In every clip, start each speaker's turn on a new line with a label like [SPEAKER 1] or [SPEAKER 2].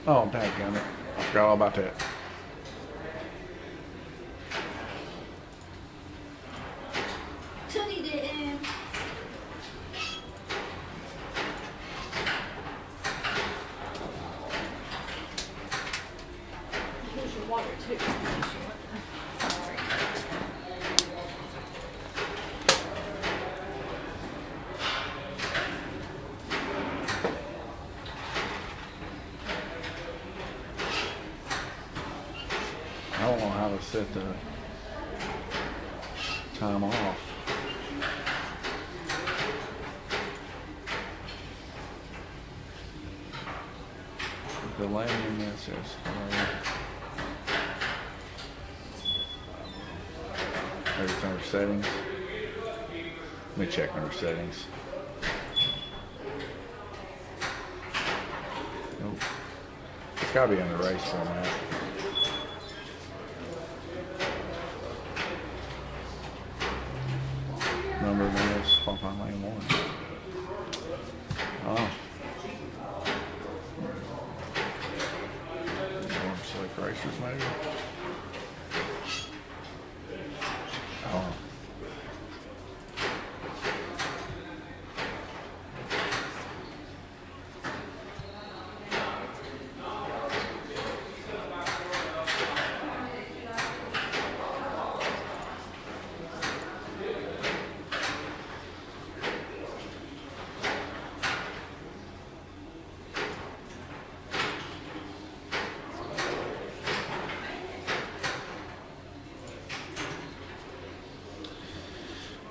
[SPEAKER 1] Oh, dadgummit. I forgot all about that.
[SPEAKER 2] Tootie didn't. Here's your water too. Sorry.
[SPEAKER 1] I don't know how to set the time off. Delay in this is maybe it's under settings. Let me check under settings. Nope. It's gotta be under race format. Number of minutes, qualifying lane 1. Oh. Select racers maybe. Oh.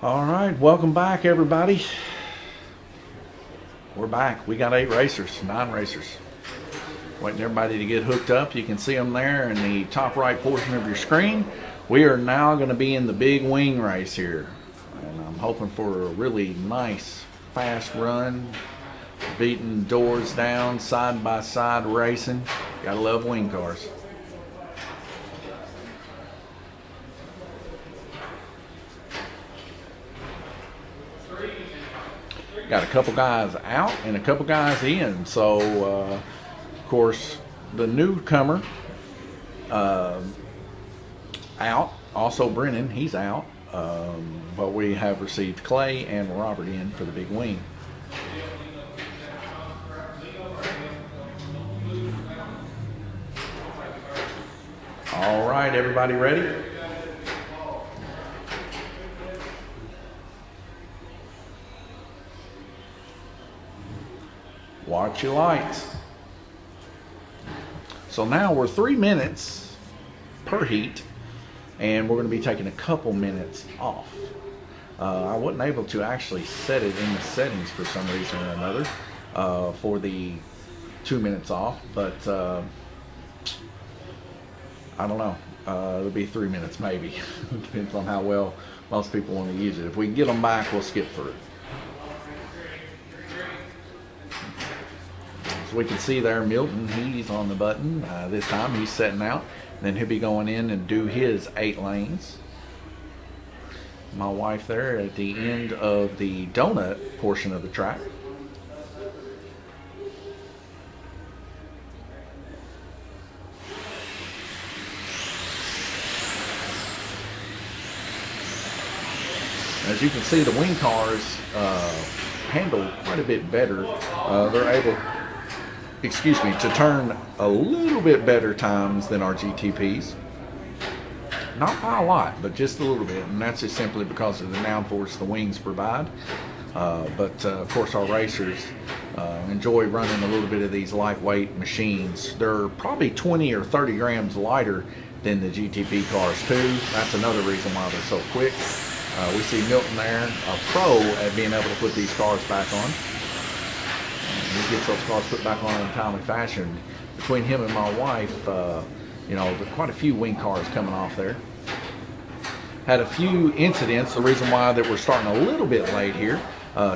[SPEAKER 1] All right, welcome back, everybody. We're back. We got 8 racers, 9 racers. Waiting everybody to get hooked up. You can see them there in the top right portion of your screen. We are now going to be in the big wing race here. And I'm hoping for a really nice, fast run. Beating doors down, side by side racing. Gotta love wing cars. Got a couple guys out and a couple guys in. So, of course, the newcomer out. Also, Brennan, he's out. But we have received Clay and Robert in for the big wing. All right, everybody ready? Watch your lights. So now we're 3 minutes per heat, and we're going to be taking a couple minutes off. I wasn't able to actually set it in the settings for some reason or another for the 2 minutes off, but I don't know. It'll be 3 minutes maybe. Depends on how well most people want to use it. If we can get them back, we'll skip through. So we can see there Milton, he's on the button. This time he's setting out. Then he'll be going in and do his 8 lanes. My wife there at the end of the donut portion of the track. As you can see, the wing cars handle quite a bit better. They're able, to turn a little bit better times than our GTPs. Not by a lot, but just a little bit, and that's just simply because of the downforce the wings provide. But of course, our racers enjoy running a little bit of these lightweight machines. They're probably 20 or 30 grams lighter than the GTP cars too. That's another reason why they're so quick. We see Milton there, a pro at being able to put these cars back on. And he gets those cars put back on in a timely fashion. Between him and my wife, there's quite a few wing cars coming off there. Had a few incidents. The reason why that we're starting a little bit late here.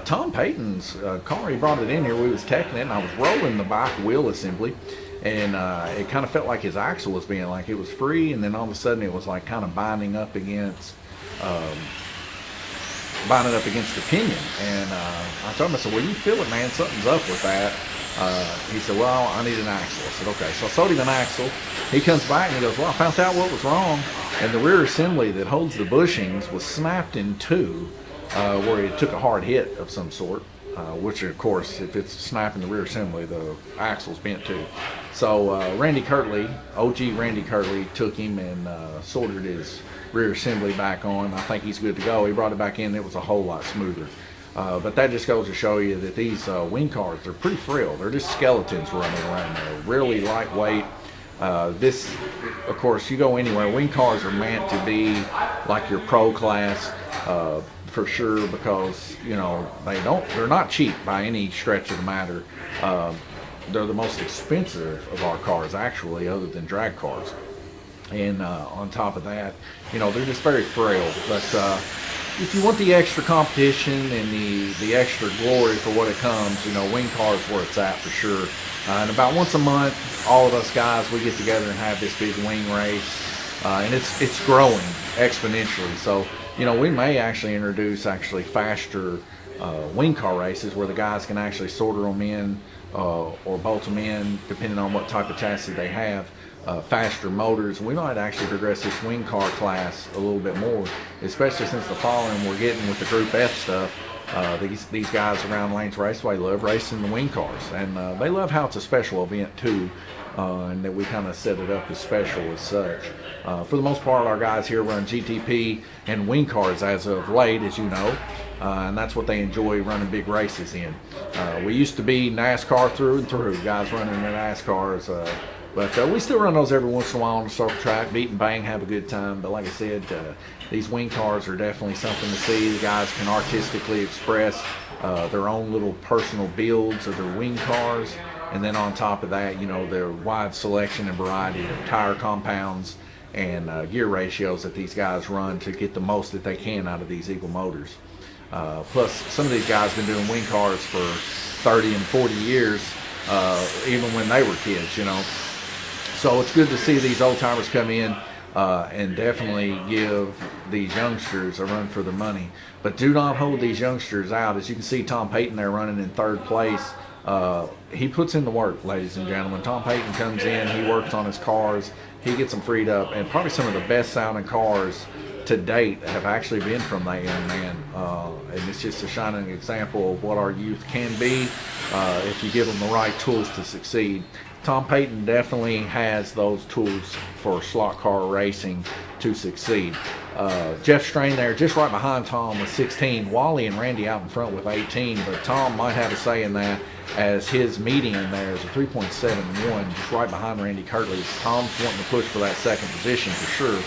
[SPEAKER 1] Tom Payton's car, he brought it in here. We was teching it, and I was rolling the back wheel assembly, and it kind of felt like his axle was being like it was free, and then all of a sudden it was like kind of binding up against the pinion. And I told him, I said, well, you feel it, man. Something's up with that. He said, well, I need an axle. I said, okay. So I sold him an axle. He comes back and he goes, well, I found out what was wrong. And the rear assembly that holds the bushings was snapped in two, where it took a hard hit of some sort. Which, of course, if it's snapping the rear assembly, the axle's bent too. So Randy Kirtley, OG Randy Kirtley, took him and soldered his rear assembly back on. I think he's good to go. He brought it back in. It was a whole lot smoother. But that just goes to show you that these wing cars, they're pretty frail. They're just skeletons running around there. Really lightweight. This, of course, you go anywhere. Wing cars are meant to be like your pro class. For sure, because they're not cheap by any stretch of the matter. They're the most expensive of our cars, actually, other than drag cars. And on top of that, they're just very frail. But if you want the extra competition and the extra glory for what it comes, wing cars where it's at for sure. And about once a month, all of us guys, we get together and have this big wing race, and it's growing exponentially. So we may actually introduce faster wing car races where the guys can actually solder them in or bolt them in, depending on what type of chassis they have. Faster motors. We might actually progress this wing car class a little bit more, especially since the following we're getting with the Group F stuff. These guys around Lanes Raceway love racing the wing cars, and they love how it's a special event too. And that we kind of set it up as special as such. For the most part, our guys here run GTP and wing cars as of late, as you know, and that's what they enjoy running big races in. We used to be NASCAR through and through, guys running the NASCARs, but we still run those every once in a while on the circle track, beat and bang, have a good time. But like I said, these wing cars are definitely something to see. The guys can artistically express their own little personal builds of their wing cars. And then on top of that, the wide selection and variety of tire compounds and gear ratios that these guys run to get the most that they can out of these Eagle motors. Plus, some of these guys have been doing wing cars for 30 and 40 years, even when they were kids, So it's good to see these old timers come in and definitely give these youngsters a run for their money. But do not hold these youngsters out. As you can see, Tom Payton there running in third place. He puts in the work, ladies and gentlemen. Tom Payton comes in, he works on his cars, he gets them freed up, and probably some of the best sounding cars to date have actually been from that young man. And it's just a shining example of what our youth can be if you give them the right tools to succeed. Tom Payton definitely has those tools for slot car racing to succeed. Jeff Strain there, just right behind Tom with 16. Wally and Randy out in front with 18, but Tom might have a say in that, as his median there is a 3.71, just right behind Randy Kirtley. Tom's wanting to push for that second position for sure.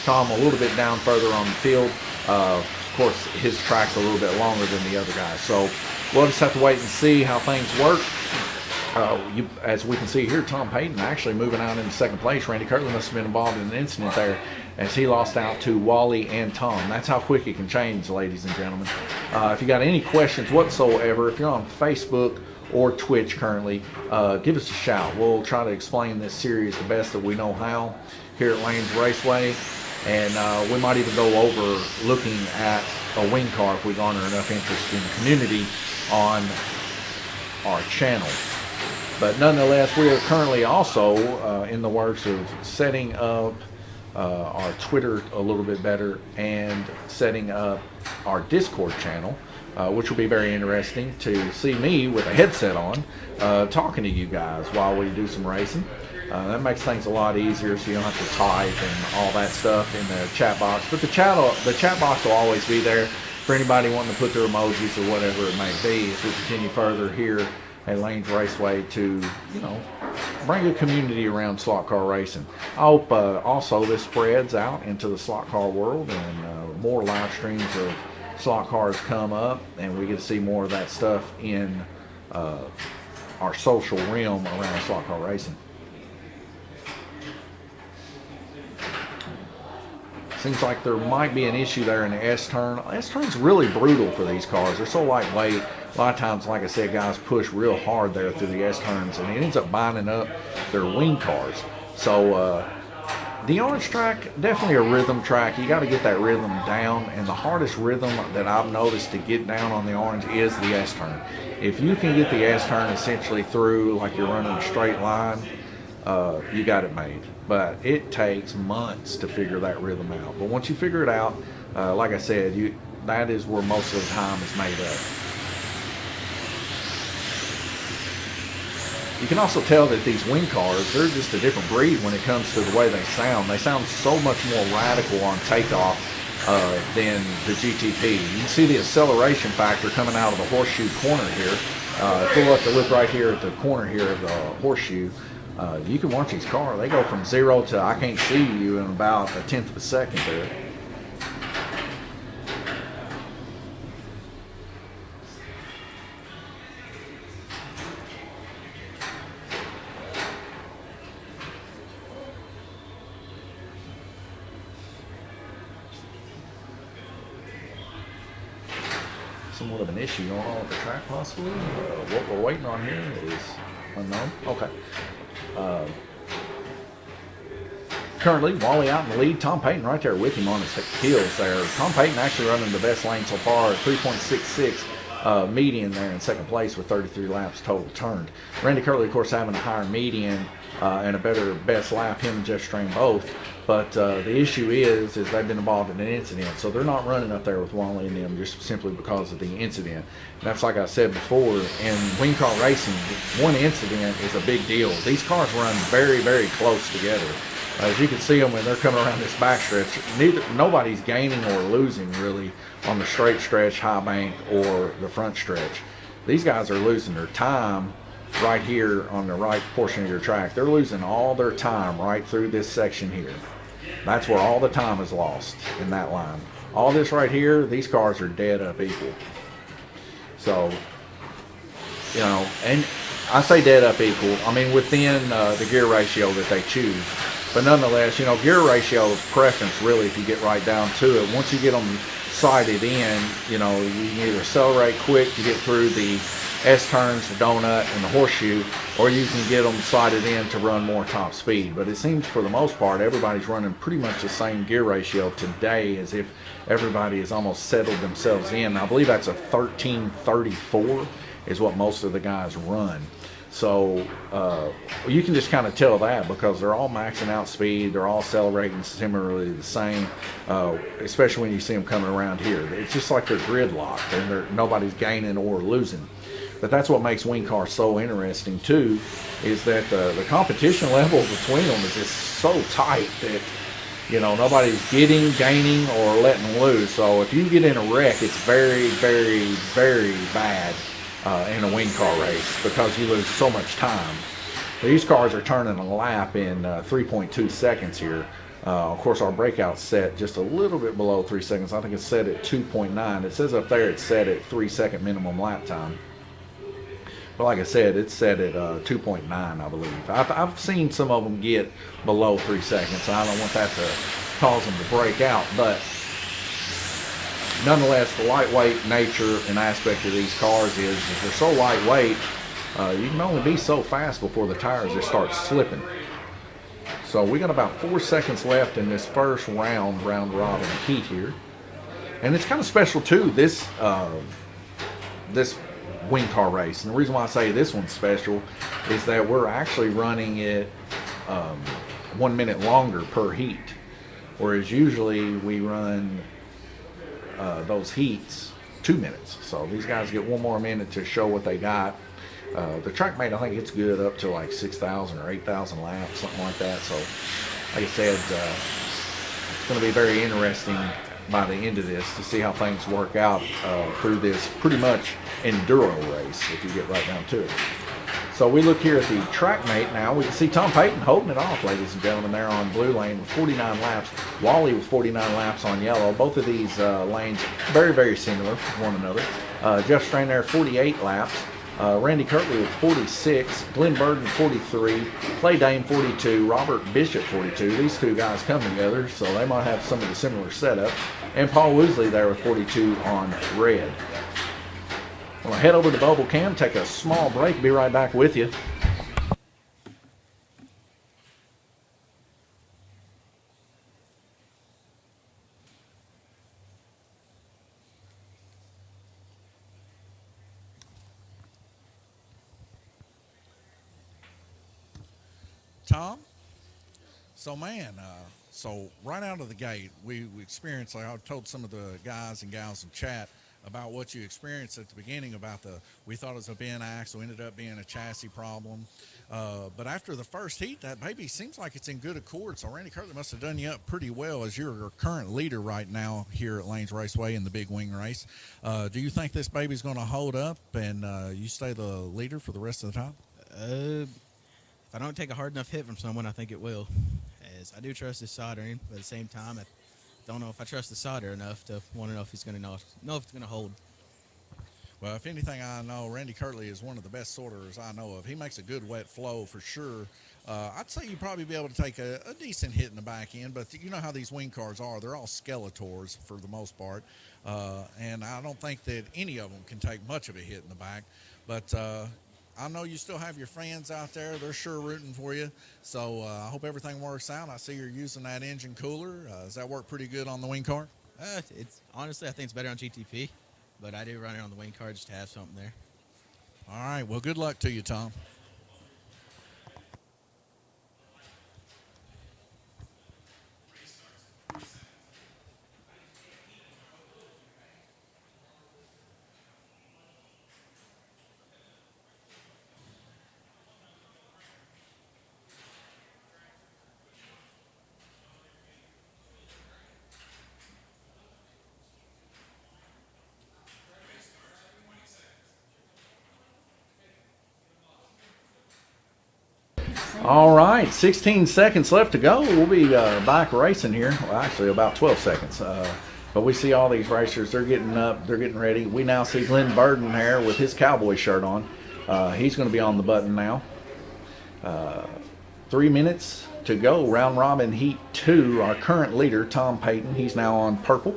[SPEAKER 1] Tom a little bit down further on the field. Of course, his track's a little bit longer than the other guys, so we'll just have to wait and see how things work. As we can see here, Tom Payton actually moving out in second place. Randy Kirtley must have been involved in an incident there as he lost out to Wally and Tom. That's how quick it can change, ladies and gentlemen. If you got any questions whatsoever, if you're on Facebook or Twitch currently, give us a shout. We'll try to explain this series the best that we know how here at Lanes Raceway. And we might even go over looking at a wing car if we garner enough interest in the community on our channel. But nonetheless, we are currently also in the works of setting up our Twitter a little bit better and setting up our Discord channel, which will be very interesting to see me with a headset on talking to you guys while we do some racing. That makes things a lot easier, so you don't have to type and all that stuff in the chat box. But the chat box will always be there for anybody wanting to put their emojis or whatever it may be as we continue further here at Lanes Raceway to, bring a community around slot car racing. I hope also this spreads out into the slot car world and more live streams of slot cars come up and we get to see more of that stuff in our social realm around slot car racing. Seems like there might be an issue there in the S-turn. S-turn's really brutal for these cars. They're so lightweight. A lot of times, like I said, guys push real hard there through the S-turns, and it ends up binding up their wing cars. So The orange track, definitely a rhythm track. You got to get that rhythm down, and the hardest rhythm that I've noticed to get down on the orange is the S-turn. If you can get the S-turn essentially through like you're running a straight line, you got it made. But it takes months to figure that rhythm out. But once you figure it out, like I said, that is where most of the time is made up. You can also tell that these wing cars, they're just a different breed when it comes to the way they sound. They sound so much more radical on takeoff than the GTP. You can see the acceleration factor coming out of the horseshoe corner here. If you look at the look right here at the corner here of the horseshoe, you can watch these cars. They go from 0 to I can't see you in about a tenth of a second there. Somewhat of an issue going on with the track possibly. What we're waiting on here is unknown. Okay. Currently, Wally out in the lead. Tom Payton right there with him on his heels there. Tom Payton actually running the best lane so far at 3.66 median there in second place with 33 laps total turned. Randy Curley, of course, having a higher median and a better best lap, him and Jeff Strain both. But the issue is they've been involved in an incident, so they're not running up there with Wally and them just simply because of the incident. And that's like I said before, in wing car racing, one incident is a big deal. These cars run very, very close together. As you can see them when they're coming around this backstretch, nobody's gaining or losing really on the straight stretch, high bank, or the front stretch. These guys are losing their time right here on the right portion of your track. They're losing all their time right through this section here. That's where all the time is lost in that line. All this right here, these cars are dead up equal. So, you know, and I say dead up equal, I mean within the gear ratio that they choose. But nonetheless, you know, gear ratio is preference really if you get right down to it. Once you get them sighted in, you know, you can either accelerate quick to get through the S-turns, the donut, and the horseshoe, or you can get them sighted in to run more top speed. But it seems for the most part, everybody's running pretty much the same gear ratio today as if everybody has almost settled themselves in. I believe that's a 1334 is what most of the guys run. So you can just kind of tell that because they're all maxing out speed. They're all accelerating similarly the same, especially when you see them coming around here. It's just like they're gridlocked and nobody's gaining or losing. But that's what makes wing cars so interesting too, is that the competition level between them is just so tight that, you know, nobody's gaining, or letting loose. So if you get in a wreck, it's very, very, very bad in a wing car race because you lose so much time. These cars are turning a lap in 3.2 seconds here. Of course, our breakout's set just a little bit below 3 seconds. I think it's set at 2.9. It says up there it's set at 3 second minimum lap time. But like I said, it's set at 2.9, I believe. I've seen some of them get below 3 seconds, so I don't want that to cause them to break out. But nonetheless, the lightweight nature and aspect of these cars is they're so lightweight, you can only be so fast before the tires just start slipping. So we got about 4 seconds left in this first round robin heat here. And it's kind of special too, this wing car race. And the reason why I say this one's special is that we're actually running it 1 minute longer per heat, whereas usually we run those heats 2 minutes. So these guys get 1 more minute to show what they got. The TrackMate, I think it's good up to like 6,000 or 8,000 laps, something like that. So like I said, it's going to be very interesting by the end of this to see how things work out through this pretty much enduro race if you get right down to it. So we look here at the TrackMate now. We can see Tom Payton holding it off, ladies and gentlemen, there on blue lane with 49 laps. Wally with 49 laps on yellow. Both of these lanes very, very similar to one another. Jeff Strain there 48 laps. Randy Kirtley with 46, Glenn Burden 43, Clay Dane 42, Robert Bishop 42. These two guys come together, so they might have some of the similar setup. And Paul Woosley there with 42 on red. We'll head over to Bubble Cam, take a small break, be right back with you.
[SPEAKER 3] Tom? So man, so right out of the gate, we experienced. Like I told some of the guys and gals in chat about what you experienced at the beginning about the. We thought it was a bin axle, ended up being a chassis problem. But after the first heat, that baby seems like it's in good accord. So Randy Kirtley must have done you up pretty well as your current leader right now here at Lanes Raceway in the big wing race. Do you think this baby's going to hold up and you stay the leader for the rest of the time?
[SPEAKER 4] If I don't take a hard enough hit from someone, I think it will. As I do trust his soldering, but at the same time, I don't know if I trust the solder enough to want to know if he's going to know if it's going to hold.
[SPEAKER 3] Well, if anything, I know Randy Kirtley is one of the best sorters I know of. He makes a good wet flow for sure. I'd say you'd probably be able to take a decent hit in the back end, but you know how these wing cars are. They're all Skeletors for the most part, and I don't think that any of them can take much of a hit in the back. But I know you still have your fans out there. They're sure rooting for you. So I hope everything works out. I see you're using that engine cooler. Does that work pretty good on the wing car?
[SPEAKER 4] It's honestly, I think it's better on GTP, but I do run it on the wing car just to have something there.
[SPEAKER 3] All right. Well, good luck to you, Tom.
[SPEAKER 1] All right, 16 seconds left to go. We'll be back racing here. Well, actually, about 12 seconds. But we see all these racers. They're getting up. They're getting ready. We now see Glenn Burden here with his cowboy shirt on. He's going to be on the button now. 3 minutes to go. Round robin heat 2. Our current leader, Tom Payton, he's now on purple.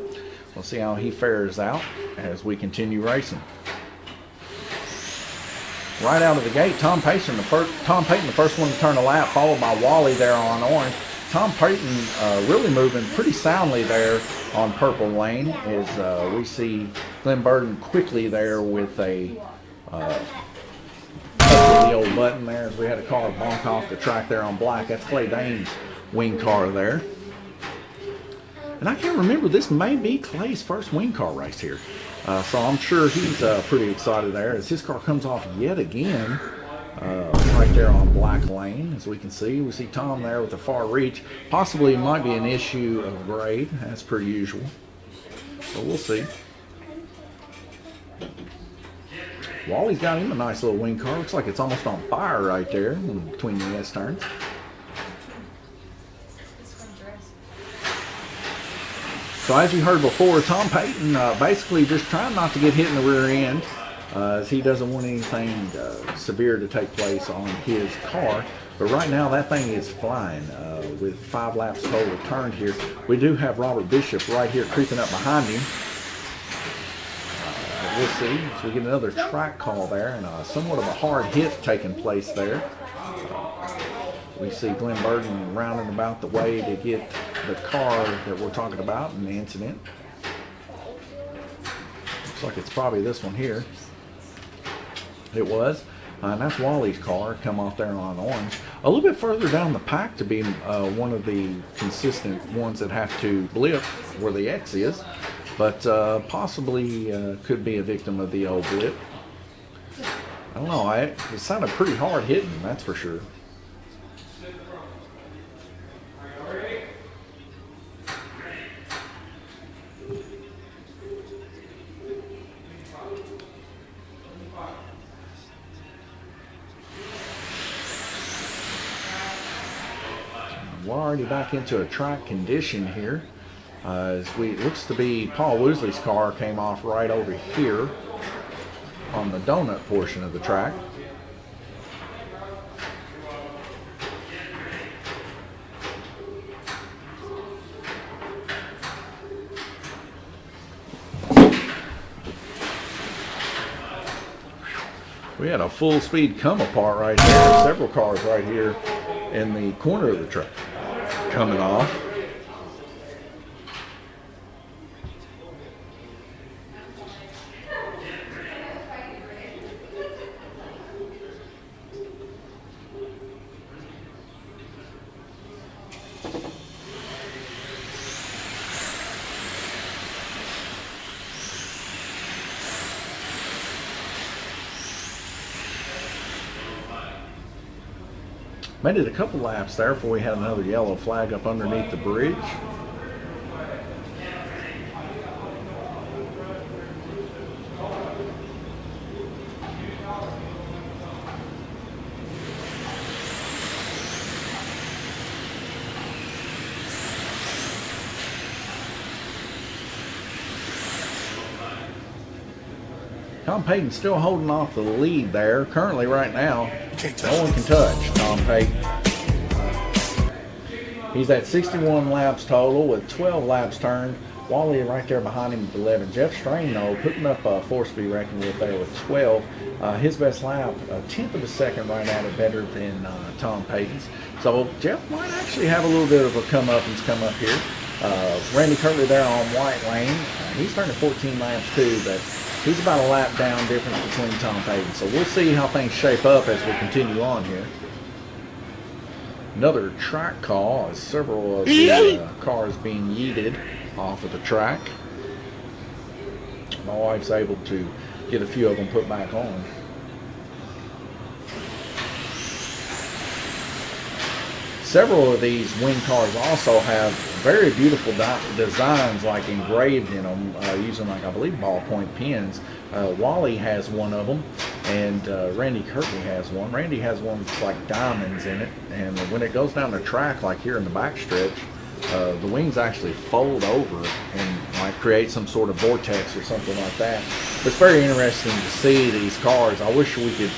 [SPEAKER 1] We'll see how he fares out as we continue racing. Right out of the gate, Tom Payton, the first one to turn a lap, followed by Wally there on orange. Tom Payton really moving pretty soundly there on purple lane as we see Glenn Burden quickly there with a the old button there as we had a car bonk off the track there on black. That's Clay Dane's wing car there. And I can't remember, this may be Clay's first wing car race here. So I'm sure he's pretty excited there as his car comes off yet again right there on black lane. As we can see, we see Tom there with the far reach. Possibly it might be an issue of grade, as per usual. So we'll see. Wally's got him a nice little wing car. Looks like it's almost on fire right there in between the S turns. So as you heard before, Tom Payton basically just trying not to get hit in the rear end as he doesn't want anything severe to take place on his car. But right now that thing is flying with 5 laps total turned here. We do have Robert Bishop right here creeping up behind him. We'll see. So we get another track call there and somewhat of a hard hit taking place there. We see Glenn Burden rounding about the way to get the car that we're talking about in the incident. Looks like it's probably this one here. It was. And that's Wally's car, come off there on orange. A little bit further down the pack to be one of the consistent ones that have to blip where the X is. But possibly could be a victim of the old blip. I don't know. It sounded pretty hard hitting, that's for sure. We're already back into a track condition here. It looks to be Paul Woosley's car came off right over here on the donut portion of the track. We had a full speed come apart right there. Several cars right here in the corner of the track coming off. Made it a couple laps there before we had another yellow flag up underneath the bridge. Tom Payton still holding off the lead there. Currently, right now, no one can touch Tom Payton. He's at 61 laps total with 12 laps turned. Wally right there behind him with 11. Jeff Strain, though, putting up a force to be reckoned with there with 12. His best lap, a tenth of a second right at it, better than Tom Payton's. So Jeff might actually have a little bit of a come up here. Randy Kirtley there on White Lane. He's turning 14 laps too, but he's about a lap down difference between Tom Payton. So we'll see how things shape up as we continue on here. Another track call as several of the cars being yeeted off of the track. My wife's able to get a few of them put back on. Several of these wing cars also have very beautiful designs like engraved in them using, like, I believe, ballpoint pens. Wally has one of them, and Randy Kirtley has one. Randy has one that's like diamonds in it, and when it goes down the track, like here in the backstretch, the wings actually fold over and like create some sort of vortex or something like that. It's very interesting to see these cars. I wish we could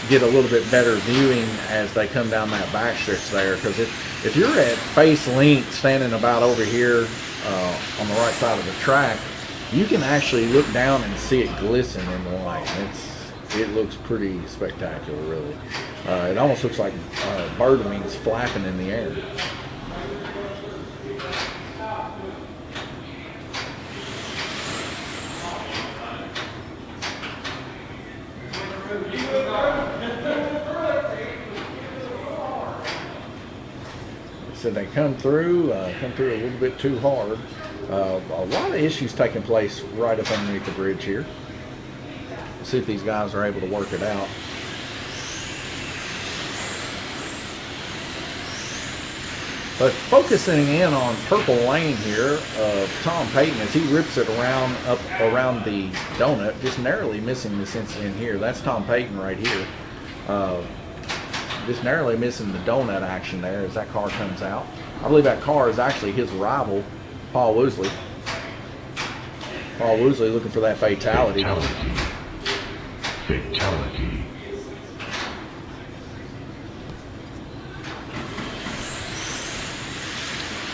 [SPEAKER 1] get a little bit better viewing as they come down that backstretch there, because if you're at face length standing about over here on the right side of the track, you can actually look down and see it glisten in the light. It looks pretty spectacular, really. It almost looks like bird wings flapping in the air. So they come through a little bit too hard. A lot of issues taking place right up underneath the bridge here. Let's see if these guys are able to work it out. But focusing in on purple lane here of Tom Payton as he rips it up around the donut, just narrowly missing this incident here. That's Tom Payton right here. Just narrowly missing the donut action there as that car comes out. I believe that car is actually his rival, Paul Woosley. Paul Woosley looking for that fatality.
[SPEAKER 5] Fatality.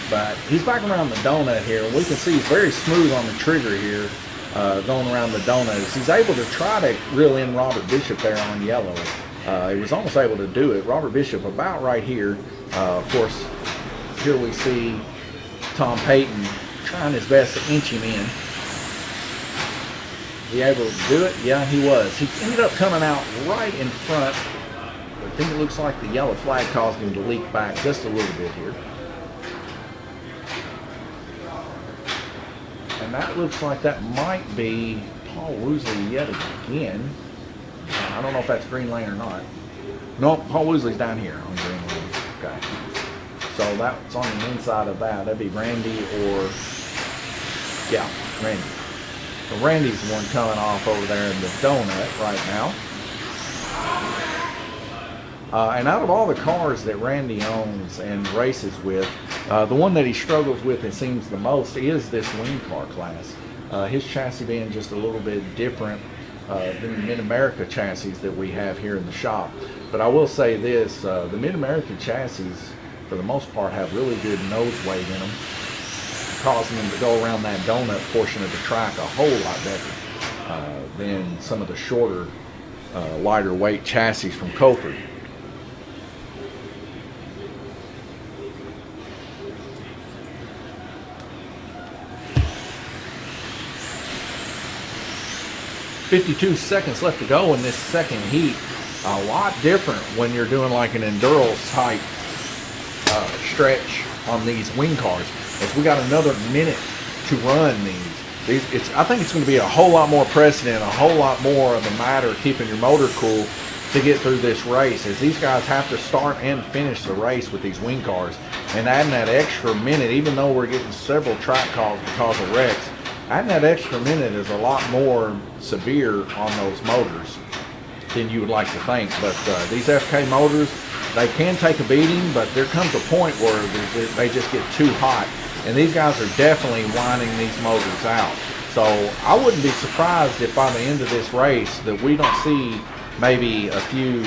[SPEAKER 1] But he's back around the donut here. We can see he's very smooth on the trigger here, going around the donut. He's able to try to reel in Robert Bishop there on yellow. He was almost able to do it. Robert Bishop about right here. Of course, here we see Tom Payton trying his best to inch him in. Was he able to do it? Yeah, he was. He ended up coming out right in front. I think it looks like the yellow flag caused him to leak back just a little bit here. And that looks like that might be Paul Woosley yet again. I don't know if that's green lane or not. No, Paul Woosley's down here on green lane. Okay. So that's on the inside of that. That'd be Randy or, yeah, Randy. So Randy's the one coming off over there in the donut right now. And out of all the cars that Randy owns and races with, the one that he struggles with, it seems, the most is this wing car class. His chassis being just a little bit different than the Mid-America chassis that we have here in the shop. But I will say this, the Mid-America chassis, for the most part, have really good nose weight in them, causing them to go around that donut portion of the track a whole lot better than some of the shorter, lighter weight chassis from Coulthard. .52 seconds left to go in this second heat. A lot different when you're doing like an endurance type stretch on these wing cars. As we got another minute to run these. I think it's going to be a whole lot more precedent, a whole lot more of a matter of keeping your motor cool to get through this race, as these guys have to start and finish the race with these wing cars. And adding that extra minute, even though we're getting several track calls because of wrecks, adding that extra minute is a lot more severe on those motors than you would like to think. But these FK motors, they can take a beating, but there comes a point where they just get too hot. And these guys are definitely winding these motors out. So I wouldn't be surprised if by the end of this race that we don't see maybe a few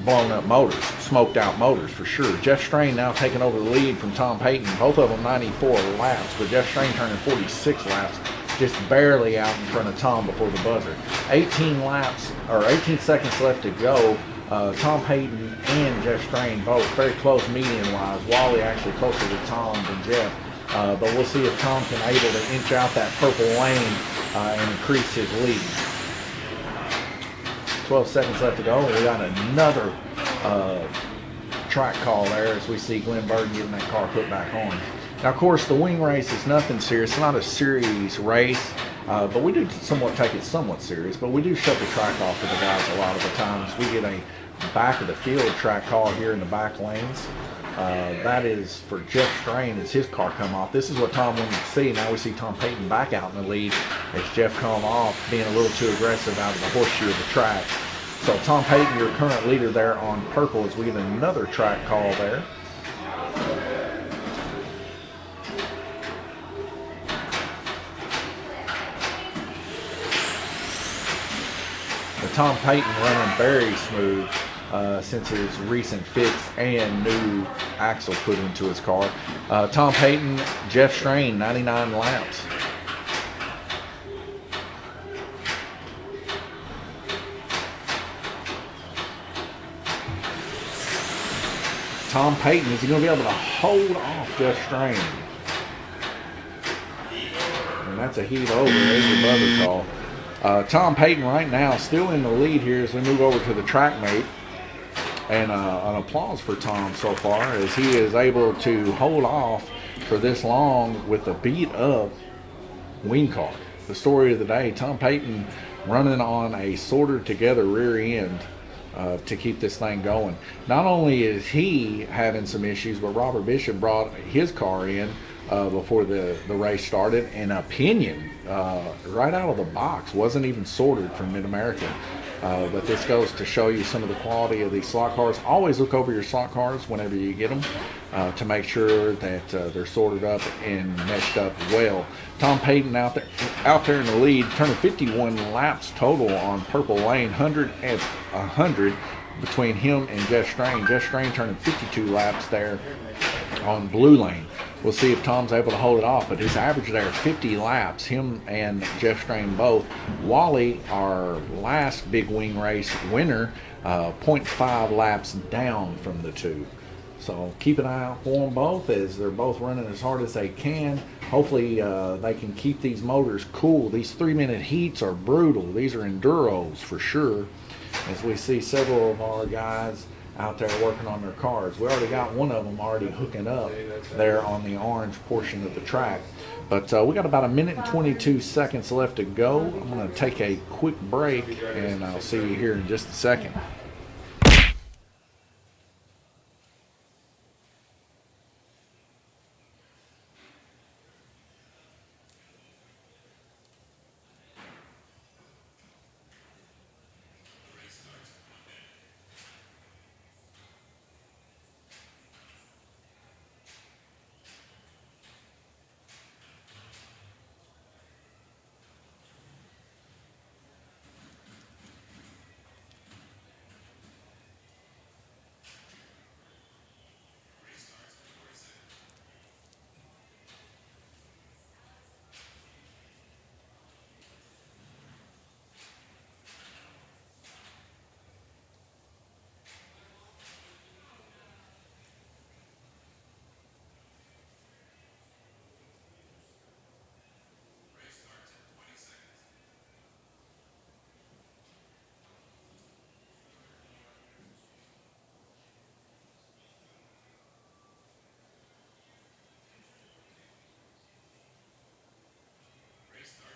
[SPEAKER 1] blown up motors, smoked out motors for sure. Jeff Strain now taking over the lead from Tom Payton. Both of them 94 laps, but Jeff Strain turning 46 laps, just barely out in front of Tom before the buzzer. 18 laps, or 18 seconds left to go. Tom Payton and Jeff Strain both very close median-wise. Wally actually closer to Tom than Jeff. But we'll see if Tom can able to inch out that purple lane and increase his lead. 12 seconds left to go. We got another track call there as we see Glenn Burton getting that car put back on. Now, of course, the wing race is nothing serious. It's not a serious race, but we do somewhat take it somewhat serious. But we do shut the track off for the guys a lot of the times. We get a back of the field track call here in the back lanes. That is for Jeff Strain as his car come off. This is what Tom wanted to see. Now we see Tom Payton back out in the lead as Jeff come off, being a little too aggressive out of the horseshoe of the track. So Tom Payton, your current leader there on purple, as we get another track call there. But Tom Payton running very smooth. Since his recent fix and new axle put into his car. Tom Payton, Jeff Strain, 99 laps. Tom Payton, is he going to be able to hold off Jeff Strain? And that's a heat over. There's your buzzer call. Tom Payton right now still in the lead here as we move over to the track mate. And an applause for Tom so far as he is able to hold off for this long with a beat up wing car. The story of the day, Tom Payton running on a sorted together rear end to keep this thing going. Not only is he having some issues, but Robert Bishop brought his car in before the race started. And Opinion, right out of the box, wasn't even sorted from Mid-America. But this goes to show you some of the quality of these slot cars. Always look over your slot cars whenever you get them to make sure that they're sorted up and meshed up well. Tom Payton out there in the lead, turning 51 laps total on purple lane, 100 between him and Jeff Strain. Jeff Strain turning 52 laps there on blue lane. We'll see if Tom's able to hold it off, but his average there, 50 laps, him and Jeff Strain both. Wally, our last big wing race winner, 0.5 laps down from the two. So keep an eye out for them both as they're both running as hard as they can. Hopefully they can keep these motors cool. These 3-minute heats are brutal. These are enduros for sure, as we see several of our guys out there working on their cars. We already got one of them already hooking up there on the orange portion of the track. But we got about 1 minute and 22 seconds left to go. I'm going to take a quick break, and I'll see you here in just a second.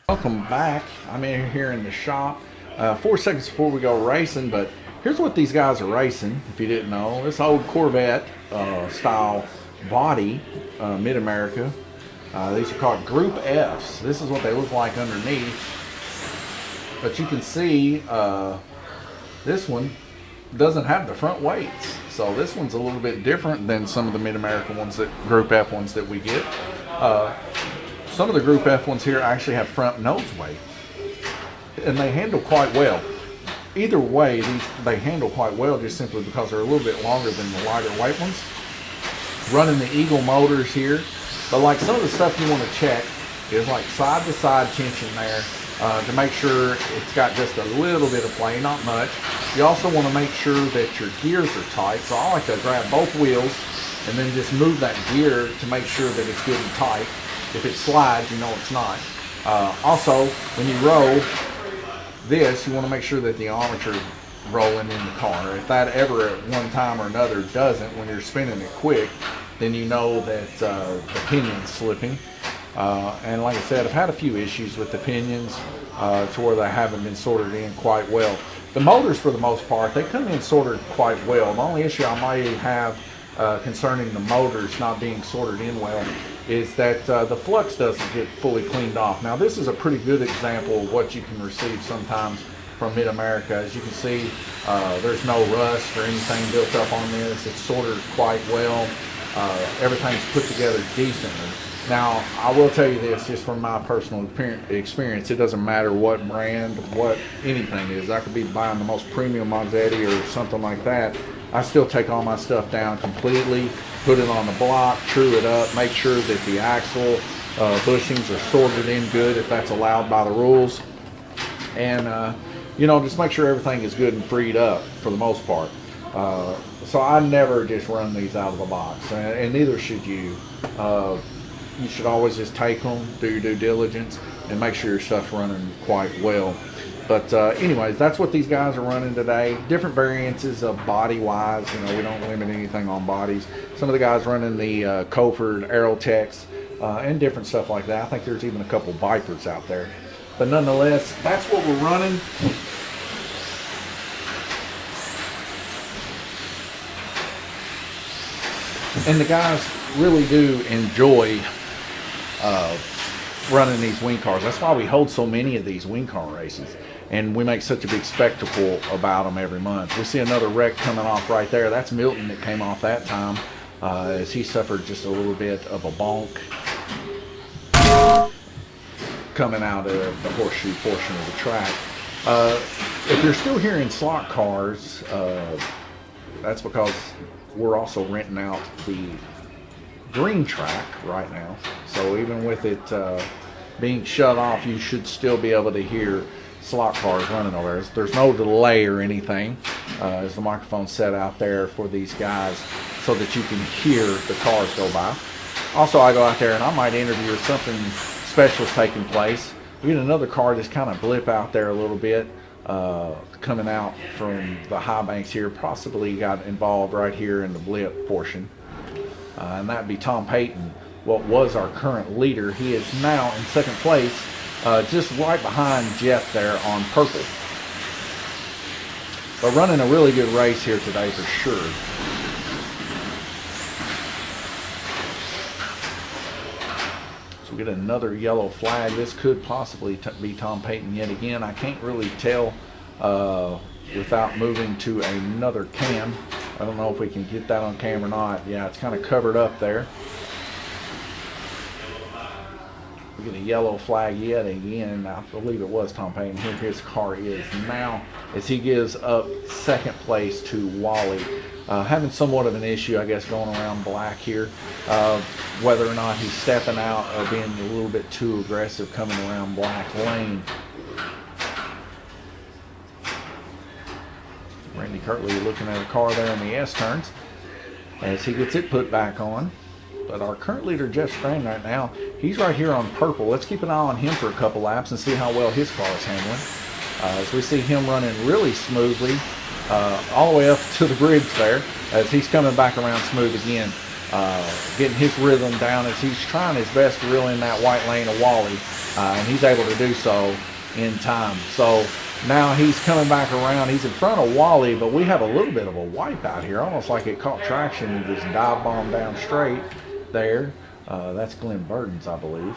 [SPEAKER 1] Welcome back. I'm in here in the shop 4 seconds before we go racing, but here's what these guys are racing, if you didn't know. This old Corvette style body, Mid-America. These are called Group Fs. This is what they look like underneath. But you can see this one doesn't have the front weights. So this one's a little bit different than some of the Mid-America ones, that Group F ones that we get. Some of the Group F ones here actually have front nose weight, and they handle quite well. Either way, they handle quite well just simply because they're a little bit longer than the lighter weight ones. Running the Eagle motors here, but like some of the stuff you want to check is like side to side tension there to make sure it's got just a little bit of play, not much. You also want to make sure that your gears are tight, so I like to grab both wheels and then just move that gear to make sure that it's good and tight. If it slides, you know it's not. Also, when you roll this, you want to make sure that the armature is rolling in the car. If that ever at one time or another doesn't, when you're spinning it quick, then you know that the pinion's slipping. And like I said, I've had a few issues with the pinions to where they haven't been sorted in quite well. The motors, for the most part, they come in sorted quite well. The only issue I might have concerning the motors not being sorted in well is that the flux doesn't get fully cleaned off. Now this is a pretty good example of what you can receive sometimes from Mid-America. As you can see, there's no rust or anything built up on this. It's sorted quite well. Everything's put together decently. Now, I will tell you this, just from my personal experience, it doesn't matter what brand, what anything is. I could be buying the most premium Mazzetti or something like that. I still take all my stuff down completely, put it on the block, true it up, make sure that the axle bushings are sorted in good if that's allowed by the rules. And, you know, just make sure everything is good and freed up for the most part. So I never just run these out of the box, and neither should you. You should always just take them, do your due diligence, and make sure your stuff's running quite well. But anyways, that's what these guys are running today. Different variances of body-wise. You know, we don't limit anything on bodies. Some of the guys running the Coalford Aerotex and different stuff like that. I think there's even a couple Vipers out there. But nonetheless, that's what we're running. And the guys really do enjoy running these wing cars. That's why we hold so many of these wing car races, and we make such a big spectacle about them every month. We see another wreck coming off right there. That's Milton that came off that time as he suffered just a little bit of a bonk coming out of the horseshoe portion of the track. If you're still hearing slot cars, that's because we're also renting out the green track right now. So even with it being shut off, you should still be able to hear slot cars running over there. There's no delay or anything as the microphone's set out there for these guys so that you can hear the cars go by. Also, I go out there and I might interview if something special is taking place. We get another car just kind of blip out there a little bit coming out from the high banks here, possibly got involved right here in the blip portion. And that'd be Tom Payton, what was our current leader. He is now in second place, just right behind Jeff there on purple. But running a really good race here today for sure. So we get another yellow flag. This could possibly be Tom Payton yet again. I can't really tell without moving to another cam. I don't know if we can get that on camera or not. Yeah, it's kind of covered up there. We get a yellow flag yet again. I believe it was Tom Payton. Here his car is now as he gives up second place to Wally. Having somewhat of an issue, I guess, going around black here. Whether or not he's stepping out or being a little bit too aggressive coming around black lane. Randy Kirtley looking at a car there in the S-turns as he gets it put back on. But our current leader, Jeff Strang, right now, he's right here on purple. Let's keep an eye on him for a couple laps and see how well his car is handling. As we see him running really smoothly all the way up to the bridge there as he's coming back around smooth again. Getting his rhythm down as he's trying his best to reel in that white lane of Wally. And he's able to do so in time. So Now he's coming back around. He's in front of Wally, but we have a little bit of a wipe out here, almost like it caught traction and just dive bombed down straight there. That's Glenn Burton's, I believe.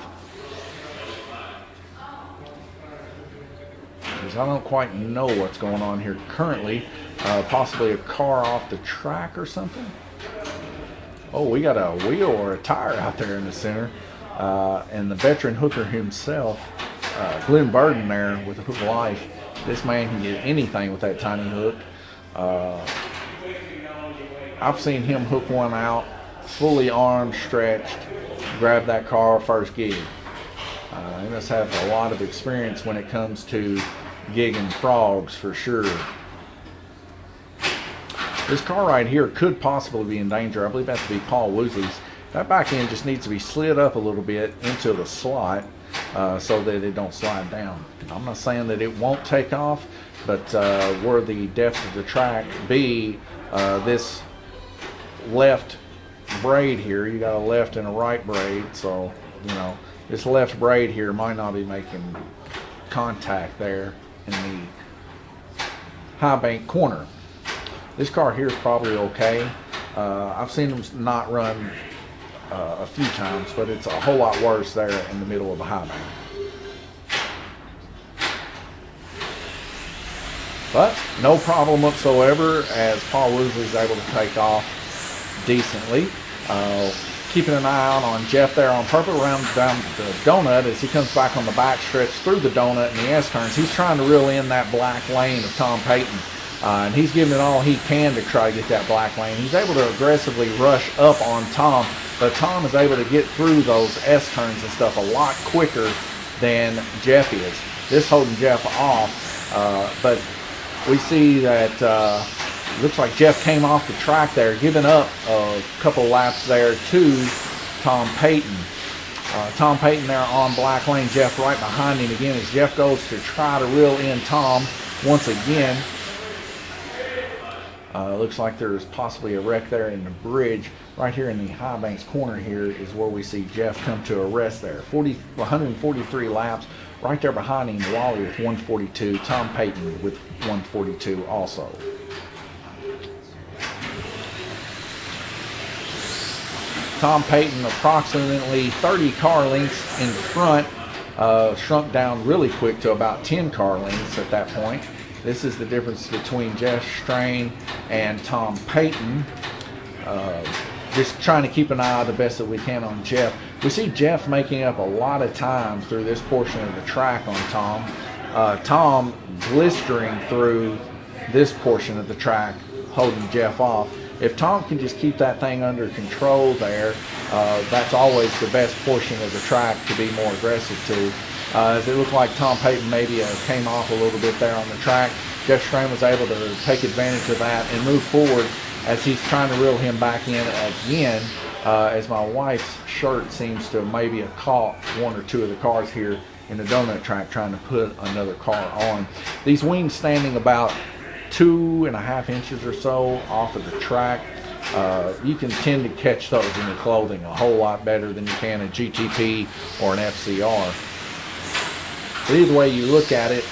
[SPEAKER 1] Because I don't quite know what's going on here currently. Possibly a car off the track or something. Oh, we got a wheel or a tire out there in the center. And the veteran hooker himself, Glenn Burton there with the Hook Life. This man can get anything with that tiny hook. I've seen him hook one out, fully armed, stretched, grab that car first gig. He must have a lot of experience when it comes to gigging frogs for sure. This car right here could possibly be in danger. I believe that to be Paul Woosley's. That back end just needs to be slid up a little bit into the slot so that it don't slide down. I'm not saying that it won't take off, but where the depth of the track be, this left braid here, you got a left and a right braid, so you know this left braid here might not be making contact there in the high bank corner. This car here is probably okay. I've seen them not run a few times, but it's a whole lot worse there in the middle of the high bank. But no problem whatsoever as Paul Woosley is able to take off decently. Keeping an eye out on Jeff there on purple around down the donut as he comes back on the back stretch through the donut and the S-turns. He's trying to reel in that black lane of Tom Payton. And he's giving it all he can to try to get that black lane. He's able to aggressively rush up on Tom, but Tom is able to get through those S-turns and stuff a lot quicker than Jeff is. This holding Jeff off, but we see that looks like Jeff came off the track there, giving up a couple laps there to Tom Payton. Tom Payton there on black lane, Jeff right behind him again as Jeff goes to try to reel in Tom once again. Looks like there's possibly a wreck there in the bridge. Right here in the High Banks corner here is where we see Jeff come to a rest there. 143 laps. Right there behind him, Wally with 142. Tom Payton with 142 also. Tom Payton approximately 30 car lengths in front. Shrunk down really quick to about 10 car lengths at that point. This is the difference between Jeff Strain and Tom Payton. Just trying to keep an eye the best that we can on Jeff. We see Jeff making up a lot of time through this portion of the track on Tom. Tom blistering through this portion of the track, holding Jeff off. If Tom can just keep that thing under control there, that's always the best portion of the track to be more aggressive to. As it looked like Tom Payton maybe came off a little bit there on the track. Jeff Strain was able to take advantage of that and move forward as he's trying to reel him back in again, as my wife's shirt seems to maybe have caught one or two of the cars here in the donut track trying to put another car on. These wings standing about 2.5 inches or so off of the track. You can tend to catch those in your clothing a whole lot better than you can a GTP or an FCR. But either way you look at it,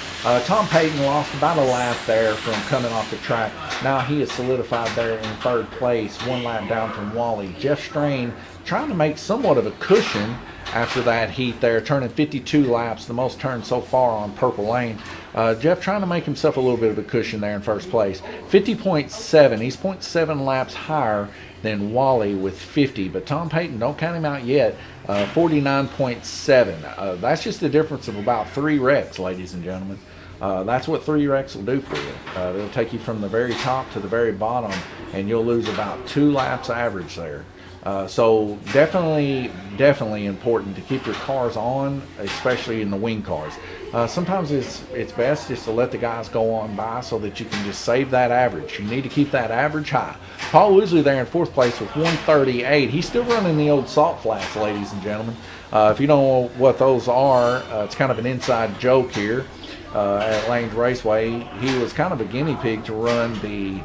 [SPEAKER 1] Tom Payton lost about a lap there from coming off the track. Now he is solidified there in third place, 1 lap down from Wally. Jeff Strain trying to make somewhat of a cushion after that heat there, turning 52 laps, the most turned so far on Purple Lane. Jeff trying to make himself a little bit of a cushion there in first place. 50.7, he's 0.7 laps higher than Wally with 50, but Tom Payton, don't count him out yet, 49.7. That's just the difference of about 3 wrecks, ladies and gentlemen. That's what 3 wrecks will do for you. They'll take you from the very top to the very bottom, and you'll lose about 2 laps average there. So definitely important to keep your cars on, especially in the wing cars. Sometimes it's best just to let the guys go on by so that you can just save that average. You need to keep that average high. Paul Woosley there in 4th place with 138. He's still running the old salt flats, ladies and gentlemen. If you don't know what those are, it's kind of an inside joke here at Lanes Raceway. He was kind of a guinea pig to run the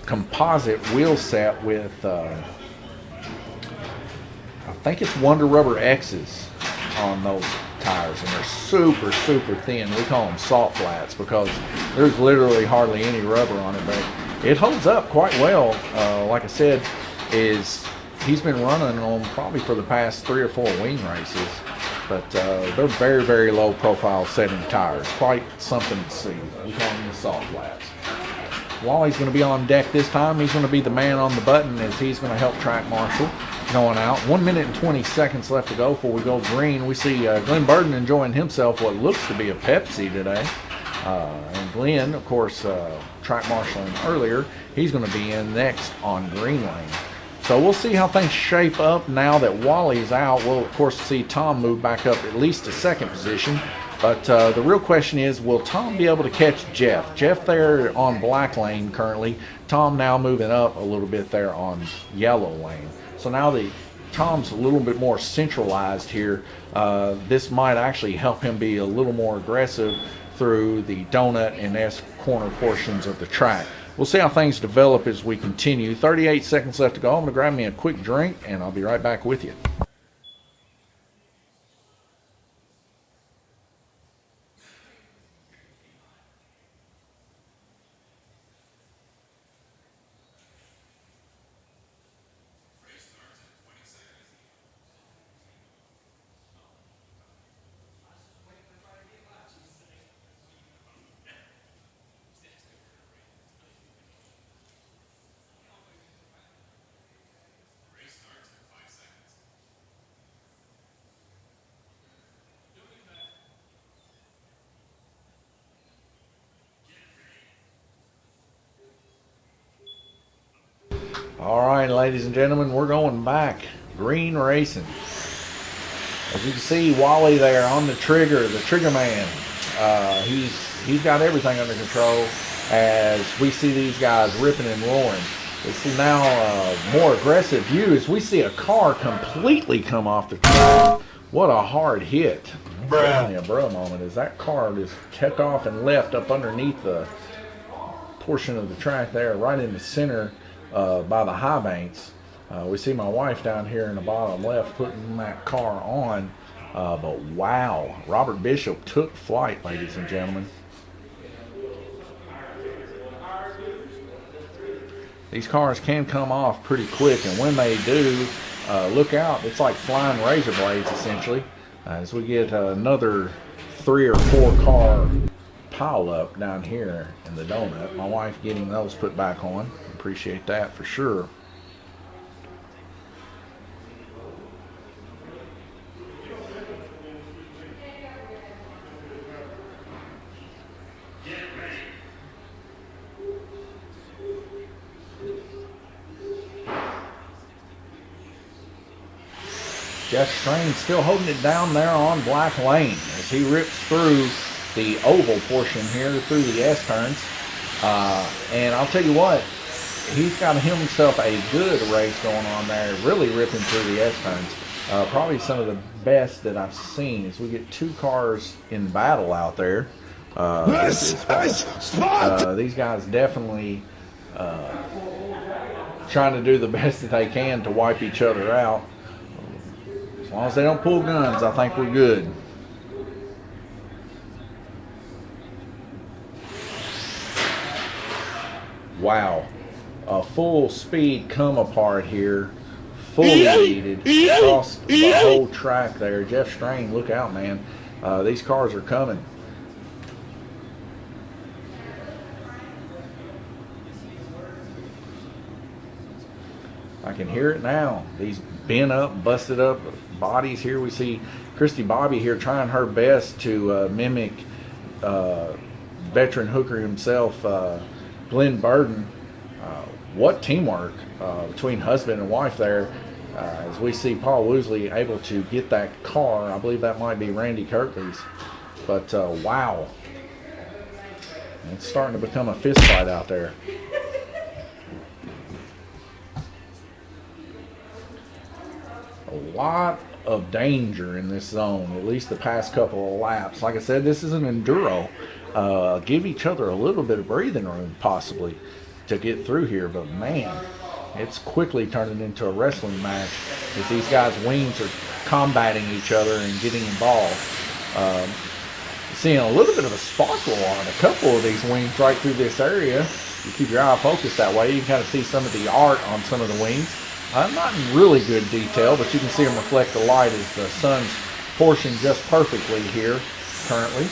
[SPEAKER 1] composite wheel set with I think it's Wonder Rubber X's on those tires, and they're super, super thin. We call them salt flats because there's literally hardly any rubber on it, but it holds up quite well. Like I said, he's been running them probably for the past 3 or 4 wing races, but they're very, very low profile setting tires. Quite something to see. We call them the salt flats. Wally's going to be on deck this time. He's going to be the man on the button as he's going to help track marshal going out. 1 minute and 20 seconds left to go before we go green. We see Glenn Burden enjoying himself what looks to be a Pepsi today. And Glenn, of course, track marshaling earlier, he's going to be in next on green lane. So we'll see how things shape up now that Wally's out. We'll, of course, see Tom move back up at least to second position. But the real question is, will Tom be able to catch Jeff? Jeff there on black lane currently. Tom now moving up a little bit there on yellow lane. So now Tom's a little bit more centralized here. This might actually help him be a little more aggressive through the donut and S corner portions of the track. We'll see how things develop as we continue. 38 seconds left to go. I'm going to grab me a quick drink, and I'll be right back with you. All right, ladies and gentlemen, we're going back. Green racing. As you can see, Wally there on the trigger man. He's got everything under control as we see these guys ripping and roaring. We see now a more aggressive view as we see a car completely come off the track. What a hard hit. Definitely a bruh moment as that car just kept off and left up underneath the portion of the track there, right in the center by the high banks. We see my wife down here in the bottom left putting that car on. But wow, Robert Bishop took flight, ladies and gentlemen. These cars can come off pretty quick, and when they do, look out. It's like flying razor blades, essentially. As we get another 3 or 4 car pile up down here in the donut. My wife getting those put back on. Appreciate that for sure. Jeff Strain still holding it down there on black lane as he rips through the oval portion here through the S turns. And I'll tell you what, he's got himself a good race going on there, really ripping through the S turns. Probably some of the best that I've seen as we get 2 cars in battle out there. These guys definitely trying to do the best that they can to wipe each other out. As long as they don't pull guns, I think we're good. Wow. A full speed come apart here. Fully leaded across the whole track there. Jeff Strain, look out, man. These cars are coming. I can hear it now. These bent up, busted up bodies here. We see Christy Bobby here trying her best to mimic veteran hooker himself, Glenn Burden. What teamwork between husband and wife there. As we see Paul Woosley able to get that car. I believe that might be Randy Kirkley's. But wow. It's starting to become a fist fight out there. A lot of danger in this zone, at least the past couple of laps. Like I said, this is an enduro. Give each other a little bit of breathing room possibly to get through here, but man, it's quickly turning into a wrestling match as these guys' wings are combating each other and getting involved. Seeing a little bit of a sparkle on a couple of these wings right through this area. You keep your eye focused that way, you can kind of see some of the art on some of the wings. Not in really good detail, but you can see them reflect the light as the sun's portioned just perfectly here currently.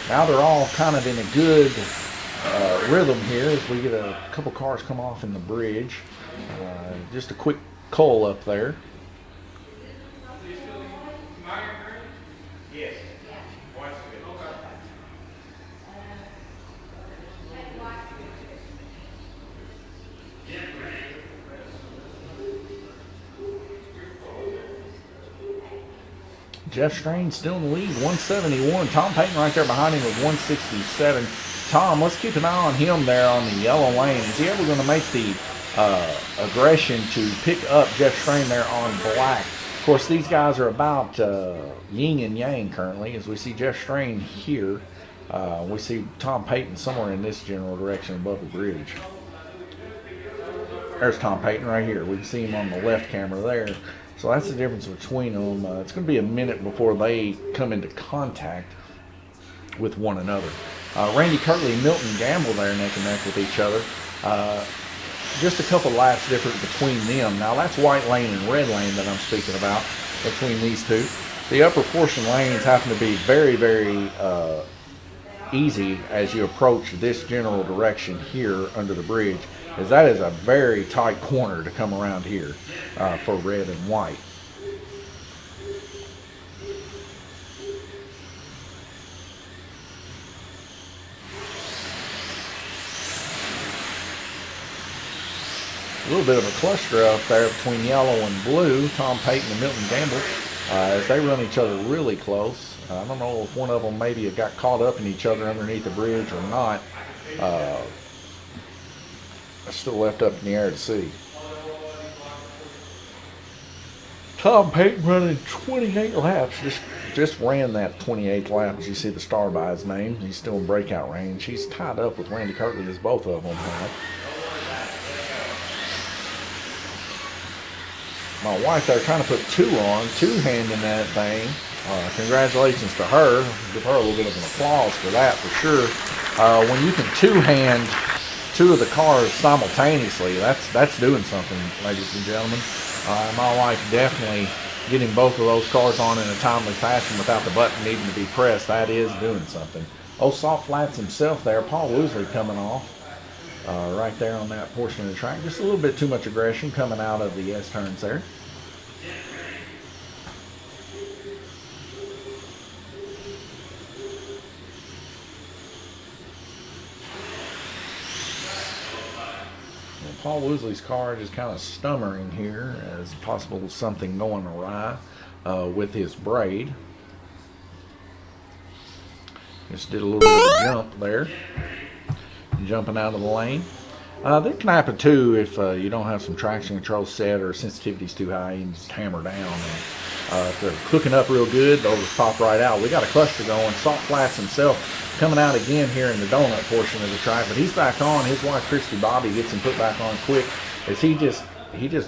[SPEAKER 1] Now they're all kind of in a good rhythm here as we get a couple cars come off in the bridge. Just a quick cull up there. Jeff Strain still in the lead, 171. Tom Payton right there behind him with 167. Tom, let's keep an eye on him there on the yellow lane. Is he ever going to make the aggression to pick up Jeff Strain there on black? Of course, these guys are about yin and yang currently, as we see Jeff Strain here. We see Tom Payton somewhere in this general direction above the bridge. There's Tom Payton right here. We can see him on the left camera there. So that's the difference between them. It's going to be a minute before they come into contact with one another. Randy Kirtley and Milton Gamble there neck and neck with each other. Just a couple laps different between them. Now that's white lane and red lane that I'm speaking about between these two. The upper portion lanes happen to be very, very easy as you approach this general direction here under the bridge, as that is a very tight corner to come around here for red and white. A little bit of a cluster up there between yellow and blue, Tom Payton and Milton Gamble, as they run each other really close. I don't know if one of them maybe got caught up in each other underneath the bridge or not. It's still left up in the air to see. Tom Payton running 28 laps. Just ran that 28th lap. As you see the star by his name. He's still in breakout range. He's tied up with Randy Kirtley, as both of them have. My wife there trying to put two-handing that thing. Congratulations to her. Give her a little bit of an applause for that, for sure. When you can two-hand two of the cars simultaneously, that's doing something, ladies and gentlemen. My wife definitely getting both of those cars on in a timely fashion without the button needing to be pressed. That is doing something. Old Soft Flats himself there, Paul Woosley coming off right there on that portion of the track. Just a little bit too much aggression coming out of the S-turns there. Paul Woosley's car just kind of stummering here as possible something going awry with his braid. Just did a little bit of a jump there, jumping out of the lane. That can happen too if you don't have some traction control set or sensitivity's too high. You can just hammer down. And, if they're hooking up real good, they'll just pop right out. We got a cluster going. Salt Flats himself coming out again here in the donut portion of the track, but he's back on. His wife Christy Bobby gets him put back on quick as he just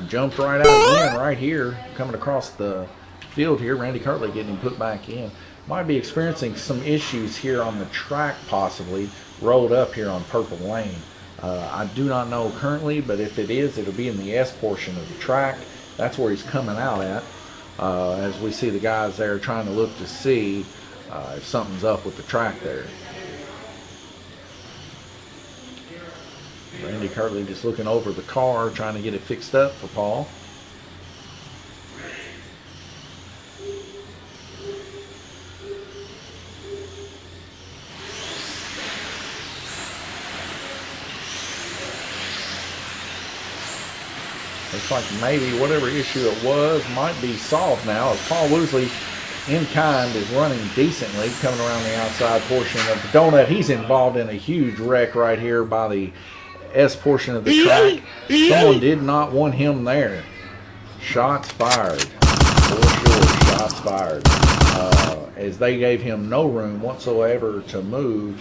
[SPEAKER 1] jumped right out again right here coming across the field here. Randy Kirtley getting him put back in. Might be experiencing some issues here on the track, possibly rolled up here on Purple Lane. I do not know currently, but if it is, it'll be in the S portion of the track. That's where he's coming out at, as we see the guys there trying to look to see if something's up with the track there. Randy Kirtley just looking over the car, trying to get it fixed up for Paul. Looks like maybe whatever issue it was might be solved now, as Paul Woosley in kind is running decently, coming around the outside portion of the donut. He's involved in a huge wreck right here by the S portion of the track. Someone did not want him there. Shots fired. For sure, shots fired. As they gave him no room whatsoever to move.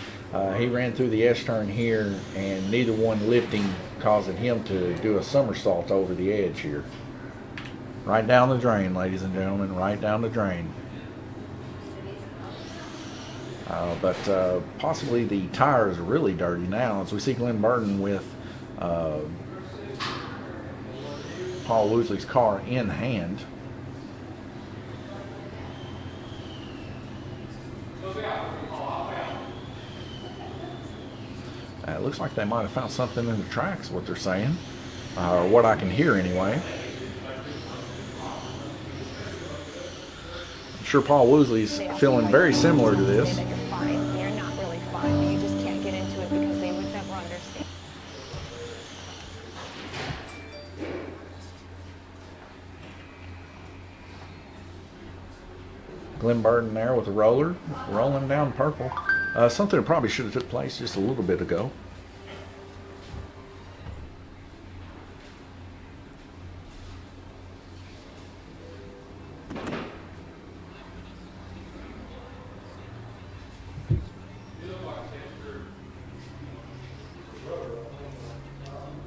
[SPEAKER 1] He ran through the S-turn here, and neither one lifting, causing him to do a somersault over the edge here. Right down the drain, ladies and gentlemen, right down the drain. But possibly the tire is really dirty now, as we see Glenn Burton with Paul Woosley's car in hand. It looks like they might have found something in the tracks, what they're saying, or what I can hear anyway. I'm sure Paul Woosley's feeling very similar to this.
[SPEAKER 2] Say that you're fine. You're not really fine, but you just can't get into it because they would never understand.
[SPEAKER 1] Glenn Burton there with a roller, rolling down purple. Something that probably should have took place just a little bit ago.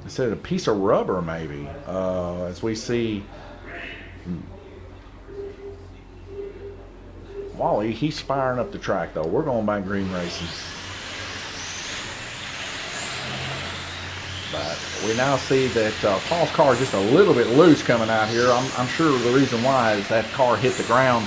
[SPEAKER 1] They said a piece of rubber maybe, as we see Wally, he's firing up the track though. We're going by green racing. But we now see that Paul's car is just a little bit loose coming out here. I'm sure the reason why is that car hit the ground,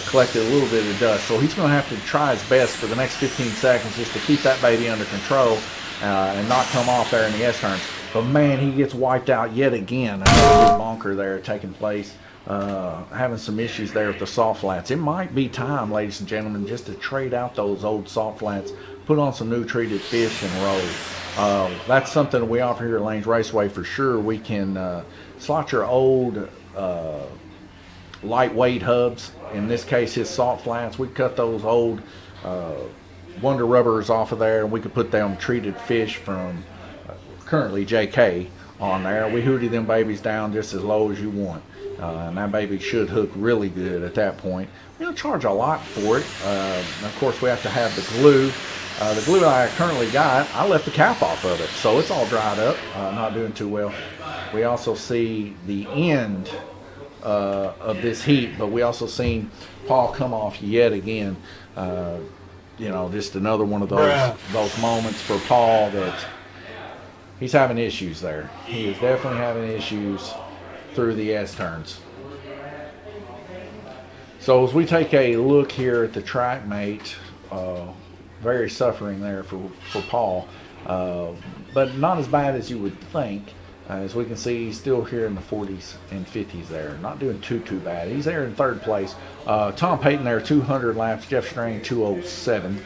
[SPEAKER 1] collected a little bit of dust. So he's going to have to try his best for the next 15 seconds just to keep that baby under control and not come off there in the S-turns. But man, he gets wiped out yet again. Another big bonker there taking place. Having some issues there with the soft flats. It might be time, ladies and gentlemen, just to trade out those old soft flats, put on some new treated fish and roll. That's something we offer here at Lanes Raceway for sure. We can slot your old lightweight hubs. In this case, his soft flats. We cut those old Wonder Rubbers off of there, and we could put them treated fish from currently JK on there. We hootie them babies down just as low as you want. And that baby should hook really good at that point. We don't charge a lot for it. Of course, we have to have the glue. The glue I currently got, I left the cap off of it, so it's all dried up, not doing too well. We also see the end of this heat, but we also seen Paul come off yet again. You know, just another one of those moments for Paul that he's having issues there. He is definitely having issues through the S-turns. So as we take a look here at the track mate, very suffering there for Paul, but not as bad as you would think. As we can see, he's still here in the 40s and 50s there. Not doing too bad. He's there in third place. Tom Payton there, 200 laps. Jeff Strang, 207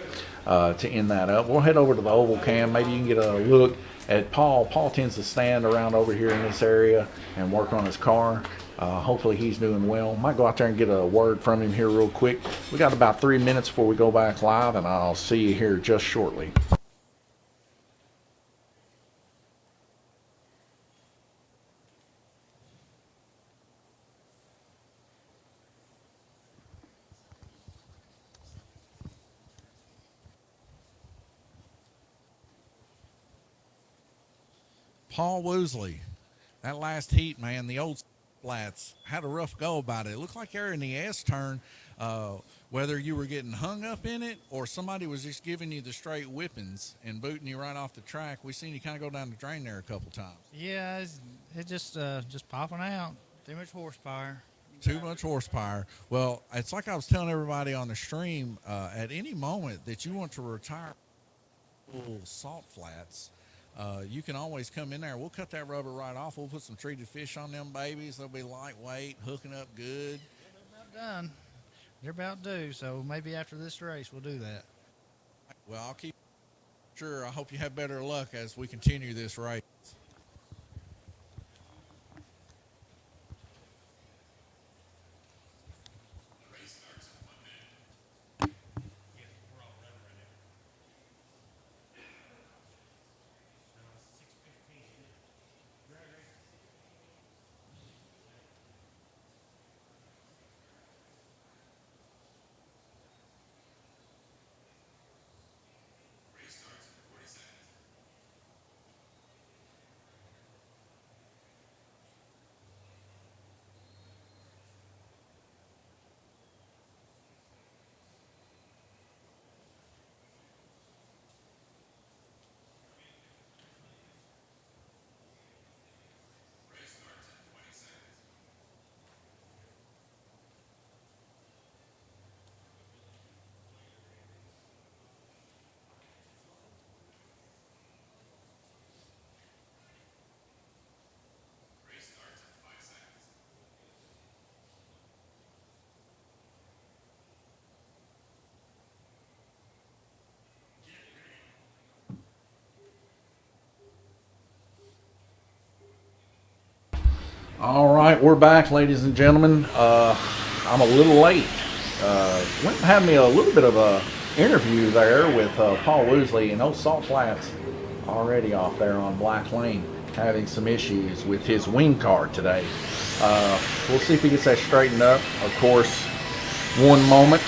[SPEAKER 1] to end that up. We'll head over to the oval cam. Maybe you can get a look at Paul. Paul tends to stand around over here in this area and work on his car. Hopefully he's doing well. Might go out there and get a word from him here real quick. We got about 3 minutes before we go back live, and I'll see you here just shortly.
[SPEAKER 3] Paul Woosley, that last heat, man, the old flats had a rough go about it. It looked like they're in the S-turn, whether you were getting hung up in it or somebody was just giving you the straight whippings and booting you right off the track. We seen you kind of go down the drain there a couple times.
[SPEAKER 5] Yeah, it just popping out. Too much horsepower.
[SPEAKER 3] Too much horsepower. Well, it's like I was telling everybody on the stream, at any moment that you want to retire full salt flats, you can always come in there. We'll cut that rubber right off. We'll put some treated fish on them babies. They'll be lightweight, hooking up good.
[SPEAKER 5] They're about done. They're about due, so maybe after this race we'll do that.
[SPEAKER 3] Well, I'll keep sure. I hope you have better luck as we continue this race.
[SPEAKER 1] All right, we're back, ladies and gentlemen. I'm a little late. Went and had me a little bit of a interview there with Paul Woosley, and those Salt Flats already off there on Black Lane having some issues with his wing car today. We'll see if he gets that straightened up. Of course, one moment.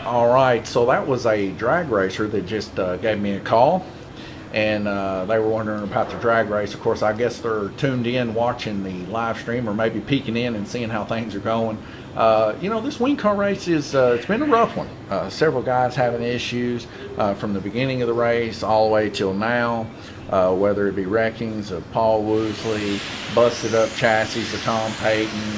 [SPEAKER 1] All right, so that was a drag racer that just gave me a call, and they were wondering about the drag race. Of course, I guess they're tuned in watching the live stream, or maybe peeking in and seeing how things are going. This wing car race it's been a rough one. Several guys having issues from the beginning of the race all the way till now, whether it be wreckings of Paul Woosley, busted up chassis of Tom Payton,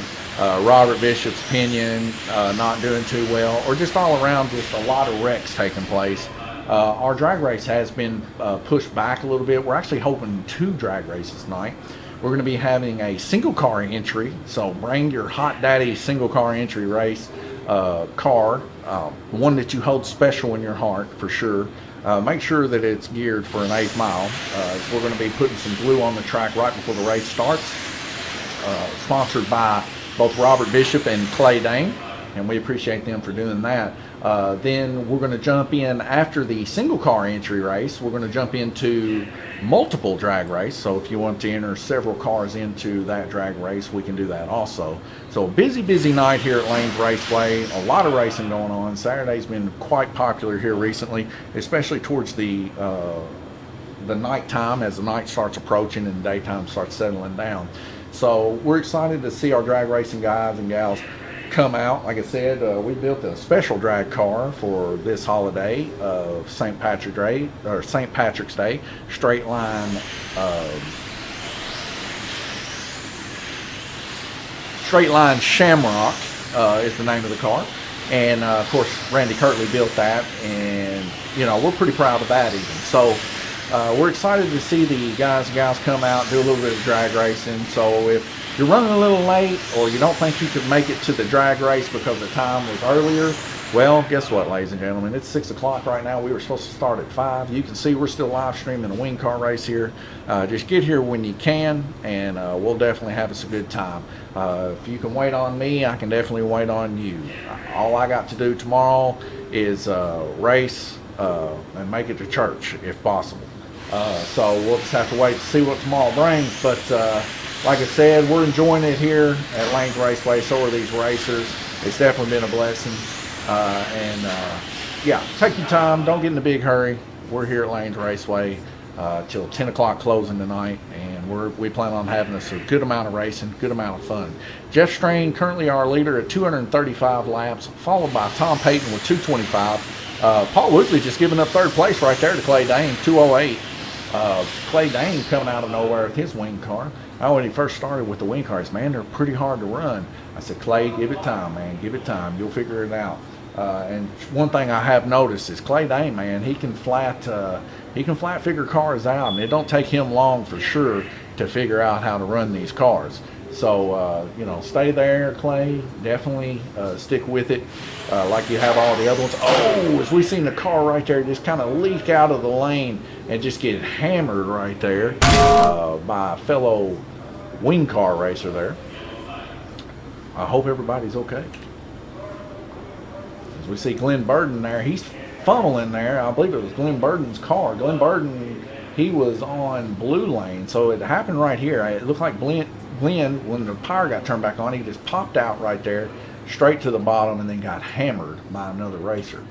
[SPEAKER 1] Robert Bishop's Pinion not doing too well, or just all around just a lot of wrecks taking place. Our drag race has been pushed back a little bit. We're actually hoping 2 drag races tonight. We're going to be having a single car entry, so bring your hot daddy single car entry race car, one that you hold special in your heart for sure. Make sure that it's geared for an 8th mile. We're going to be putting some glue on the track right before the race starts. Sponsored by both Robert Bishop and Clay Dane, and we appreciate them for doing that. Then we're going to jump in after the single car entry race. We're going to jump into multiple drag race. So if you want to enter several cars into that drag race, we can do that also. So busy night here at Lanes Raceway. A lot of racing going on. Saturday's been quite popular here recently, especially towards the nighttime as the night starts approaching and the daytime starts settling down. So we're excited to see our drag racing guys and gals come out. Like I said, we built a special drag car for this holiday of St. Patrick's Day. Straight line Shamrock is the name of the car, and of course Randy Kirtley built that, and we're pretty proud of that even. So we're excited to see the guys and gals come out, do a little bit of drag racing. So if you're running a little late, or you don't think you could make it to the drag race because the time was earlier, well, guess what, ladies and gentlemen? It's 6 o'clock right now. We were supposed to start at 5. You can see we're still live streaming a wing car race here. Just get here when you can, and we'll definitely have us a good time. If you can wait on me, I can definitely wait on you. All I got to do tomorrow is race and make it to church if possible. So we'll just have to wait to see what tomorrow brings. But like I said, we're enjoying it here at Lanes Raceway. So are these racers. It's definitely been a blessing. Yeah, take your time. Don't get in a big hurry. We're here at Lanes Raceway till 10 o'clock closing tonight, and we plan on having us a good amount of racing, good amount of fun. Jeff Strain, currently our leader at 235 laps, followed by Tom Payton with 225. Paul Woosley just giving up 3rd place right there to Clay Dane, 208. Clay Dane coming out of nowhere with his wing car. When he first started with the wing cars, man, they're pretty hard to run. I said, Clay, give it time, man. Give it time. You'll figure it out. And one thing I have noticed is Clay Dane, man, he can flat figure cars out, and it don't take him long for sure to figure out how to run these cars. So, stay there, Clay. Definitely stick with it like you have all the other ones. Oh, as we seen the car right there just kind of leak out of the lane and just get hammered right there by a fellow wing car racer there. I hope everybody's okay. As we see Glenn Burden there, he's fumbling there. I believe it was Glenn Burden's car. Glenn Burden, he was on blue lane, so it happened right here. It looked like Glenn, when the power got turned back on, he just popped out right there, straight to the bottom, and then got hammered by another racer.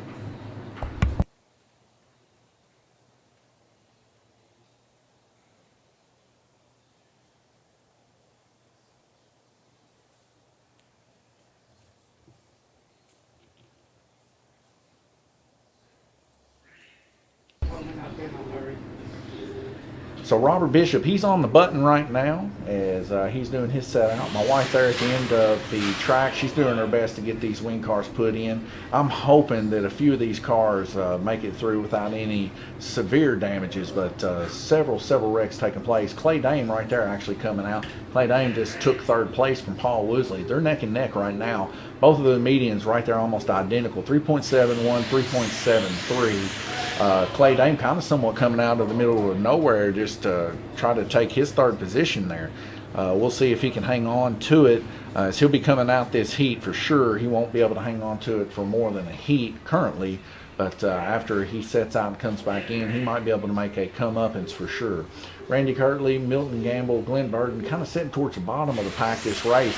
[SPEAKER 1] So Robert Bishop, he's on the button right now as he's doing his set out. My wife there at the end of the track, she's doing her best to get these wing cars put in. I'm hoping that a few of these cars make it through without any severe damages, but several wrecks taking place. Clay Dame right there actually coming out. Clay Dame just took third place from Paul Woosley. They're neck and neck right now. Both of the medians right there almost identical, 3.71, 3.73. Clay Dame kind of somewhat coming out of the middle of nowhere just to try to take his third position there. We'll see if he can hang on to it, as he'll be coming out this heat for sure. He won't be able to hang on to it for more than a heat currently, but after he sets out and comes back in, he might be able to make a comeuppance for sure. Randy Kirtley, Milton Gamble, Glenn Burden kind of sitting towards the bottom of the pack this race.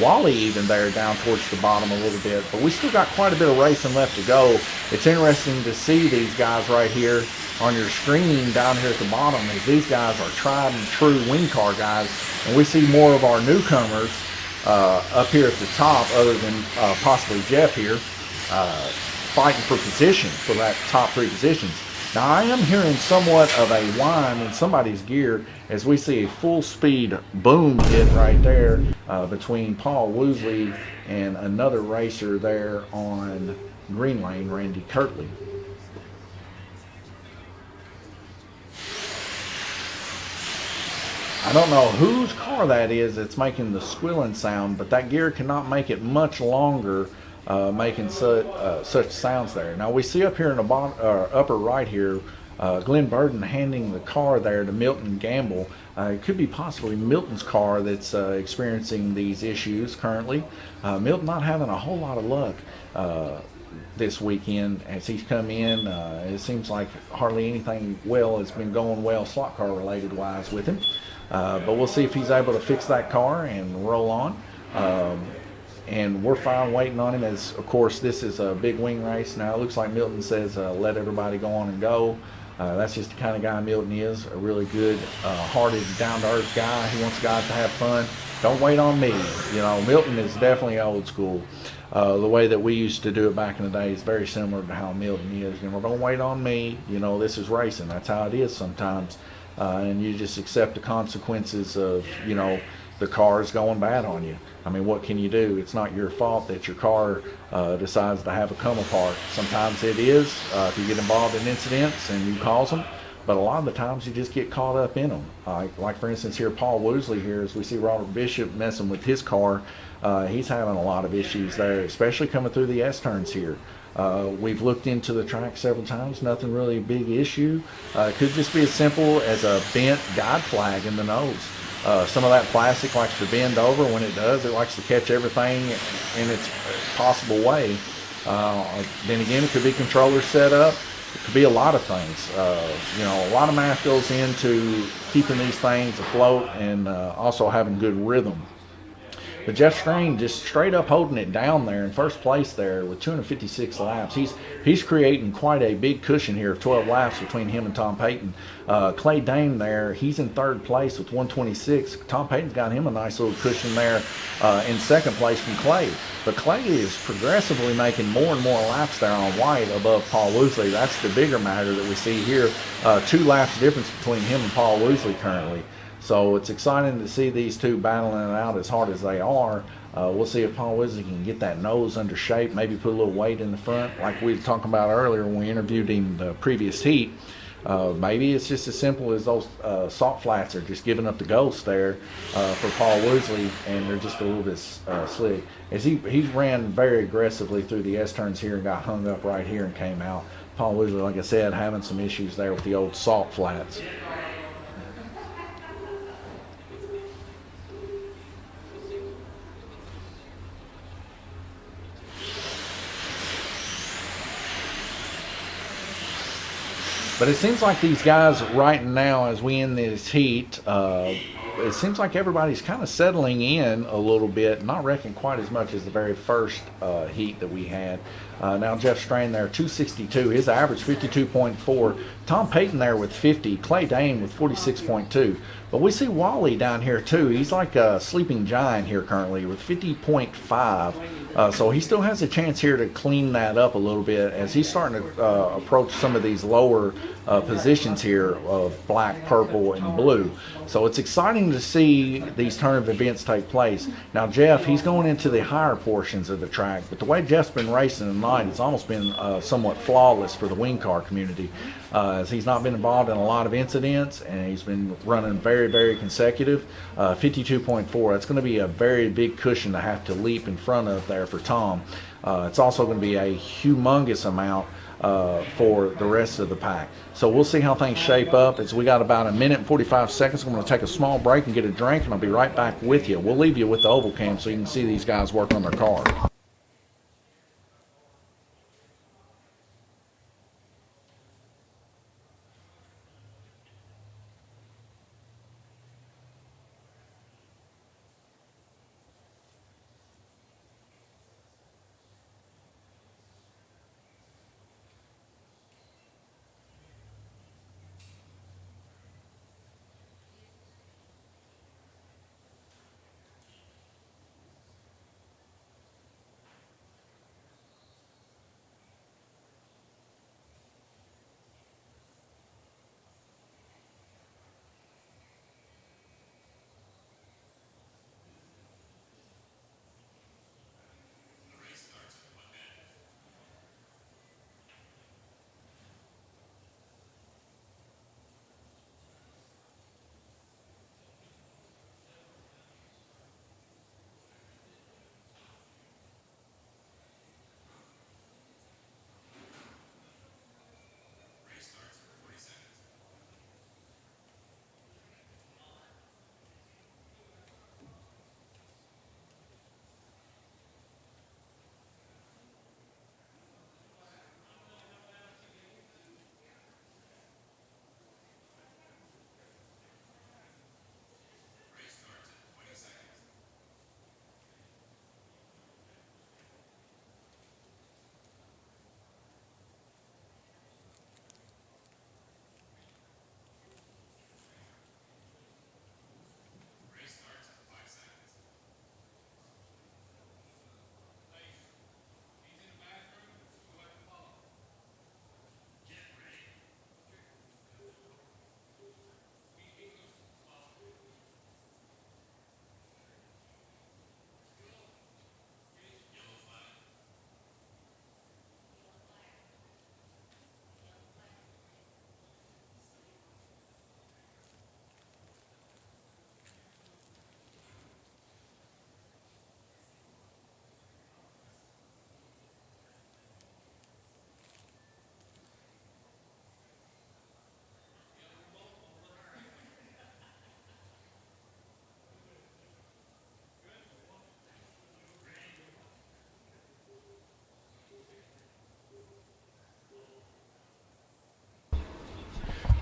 [SPEAKER 1] Wally even there down towards the bottom a little bit, but we still got quite a bit of racing left to go. It's interesting to see these guys right here on your screen down here at the bottom, as these guys are tried and true wing car guys, and we see more of our newcomers up here at the top, other than possibly Jeff here, fighting for position for that top three positions. Now I am hearing somewhat of a whine in somebody's gear as we see a full speed boom hit right there between Paul Woosley and another racer there on Green Lane, Randy Kirtley. I don't know whose car that is that's making the squealing sound, but that gear cannot make it much longer making such sounds there. Now we see up here in the bottom, upper right here, Glenn Burden handing the car there to Milton Gamble. It could be possibly Milton's car that's experiencing these issues currently. Milton not having a whole lot of luck this weekend as he's come in. It seems like hardly anything well has been going well slot car related wise with him. But we'll see if he's able to fix that car and roll on. And we're fine waiting on him, as of course this is a big wing race. Now it looks like Milton says let everybody go on and go. That's just the kind of guy Milton is, a really good hearted, down-to-earth guy. He wants guys to have fun. Don't wait on me. You know, Milton is definitely old school. The way that we used to do it back in the day is very similar to how Milton is. You know, don't wait on me. You know, this is racing. That's how it is sometimes. And you just accept the consequences of, you know, the car is going bad on you. I mean, what can you do? It's not your fault that your car decides to have a come apart. Sometimes it is if you get involved in incidents and you cause them, but a lot of the times you just get caught up in them. Like for instance here, Paul Woosley here, as we see Robert Bishop messing with his car, he's having a lot of issues there, especially coming through the S-turns here. We've looked into the track several times, nothing really a big issue. It could just be as simple as a bent guide flag in the nose. Some of that plastic likes to bend over. When it does, it likes to catch everything in its possible way. Then again, it could be controller setup. It could be a lot of things. You know, a lot of math goes into keeping these things afloat and also having good rhythm. But Jeff Strain just straight up holding it down there in first place there with 256 laps. He's creating quite a big cushion here of 12 laps between him and Tom Payton. Clay Dame there, he's in third place with 126. Tom Payton's got him a nice little cushion there in second place from Clay. But Clay is progressively making more and more laps there on white above Paul Woosley. That's the bigger matter that we see here. 2 laps difference between him and Paul Woosley currently. So it's exciting to see these two battling it out as hard as they are. We'll see if Paul Woosley can get that nose under shape, maybe put a little weight in the front, like we were talking about earlier when we interviewed him the previous heat. Maybe it's just as simple as those salt flats are just giving up the ghost there for Paul Woosley, and they're just a little bit slick. As he ran very aggressively through the S-turns here and got hung up right here and came out. Paul Woosley, like I said, having some issues there with the old salt flats. But it seems like these guys right now, as we end this heat, it seems like everybody's kind of settling in a little bit, not wrecking quite as much as the very first heat that we had. Now Jeff Strain there, 262. His average 52.4. Tom Payton there with 50. Clay Dane with 46.2. But we see Wally down here too. He's like a sleeping giant here currently with 50.5. So he still has a chance here to clean that up a little bit as he's starting to approach some of these lower positions here of black, purple, and blue. So it's exciting to see these turn of events take place. Now Jeff, he's going into the higher portions of the track, but the way Jeff's been racing tonight, it's almost been somewhat flawless for the wing car community. As he's not been involved in a lot of incidents, and he's been running very, very consecutive. 52.4, that's going to be a very big cushion to have to leap in front of there for Tom. It's also going to be a humongous amount for the rest of the pack. So we'll see how things shape up. As we got about a minute and 45 seconds, I'm going to take a small break and get a drink, and I'll be right back with you. We'll leave you with the oval cam so you can see these guys work on their car.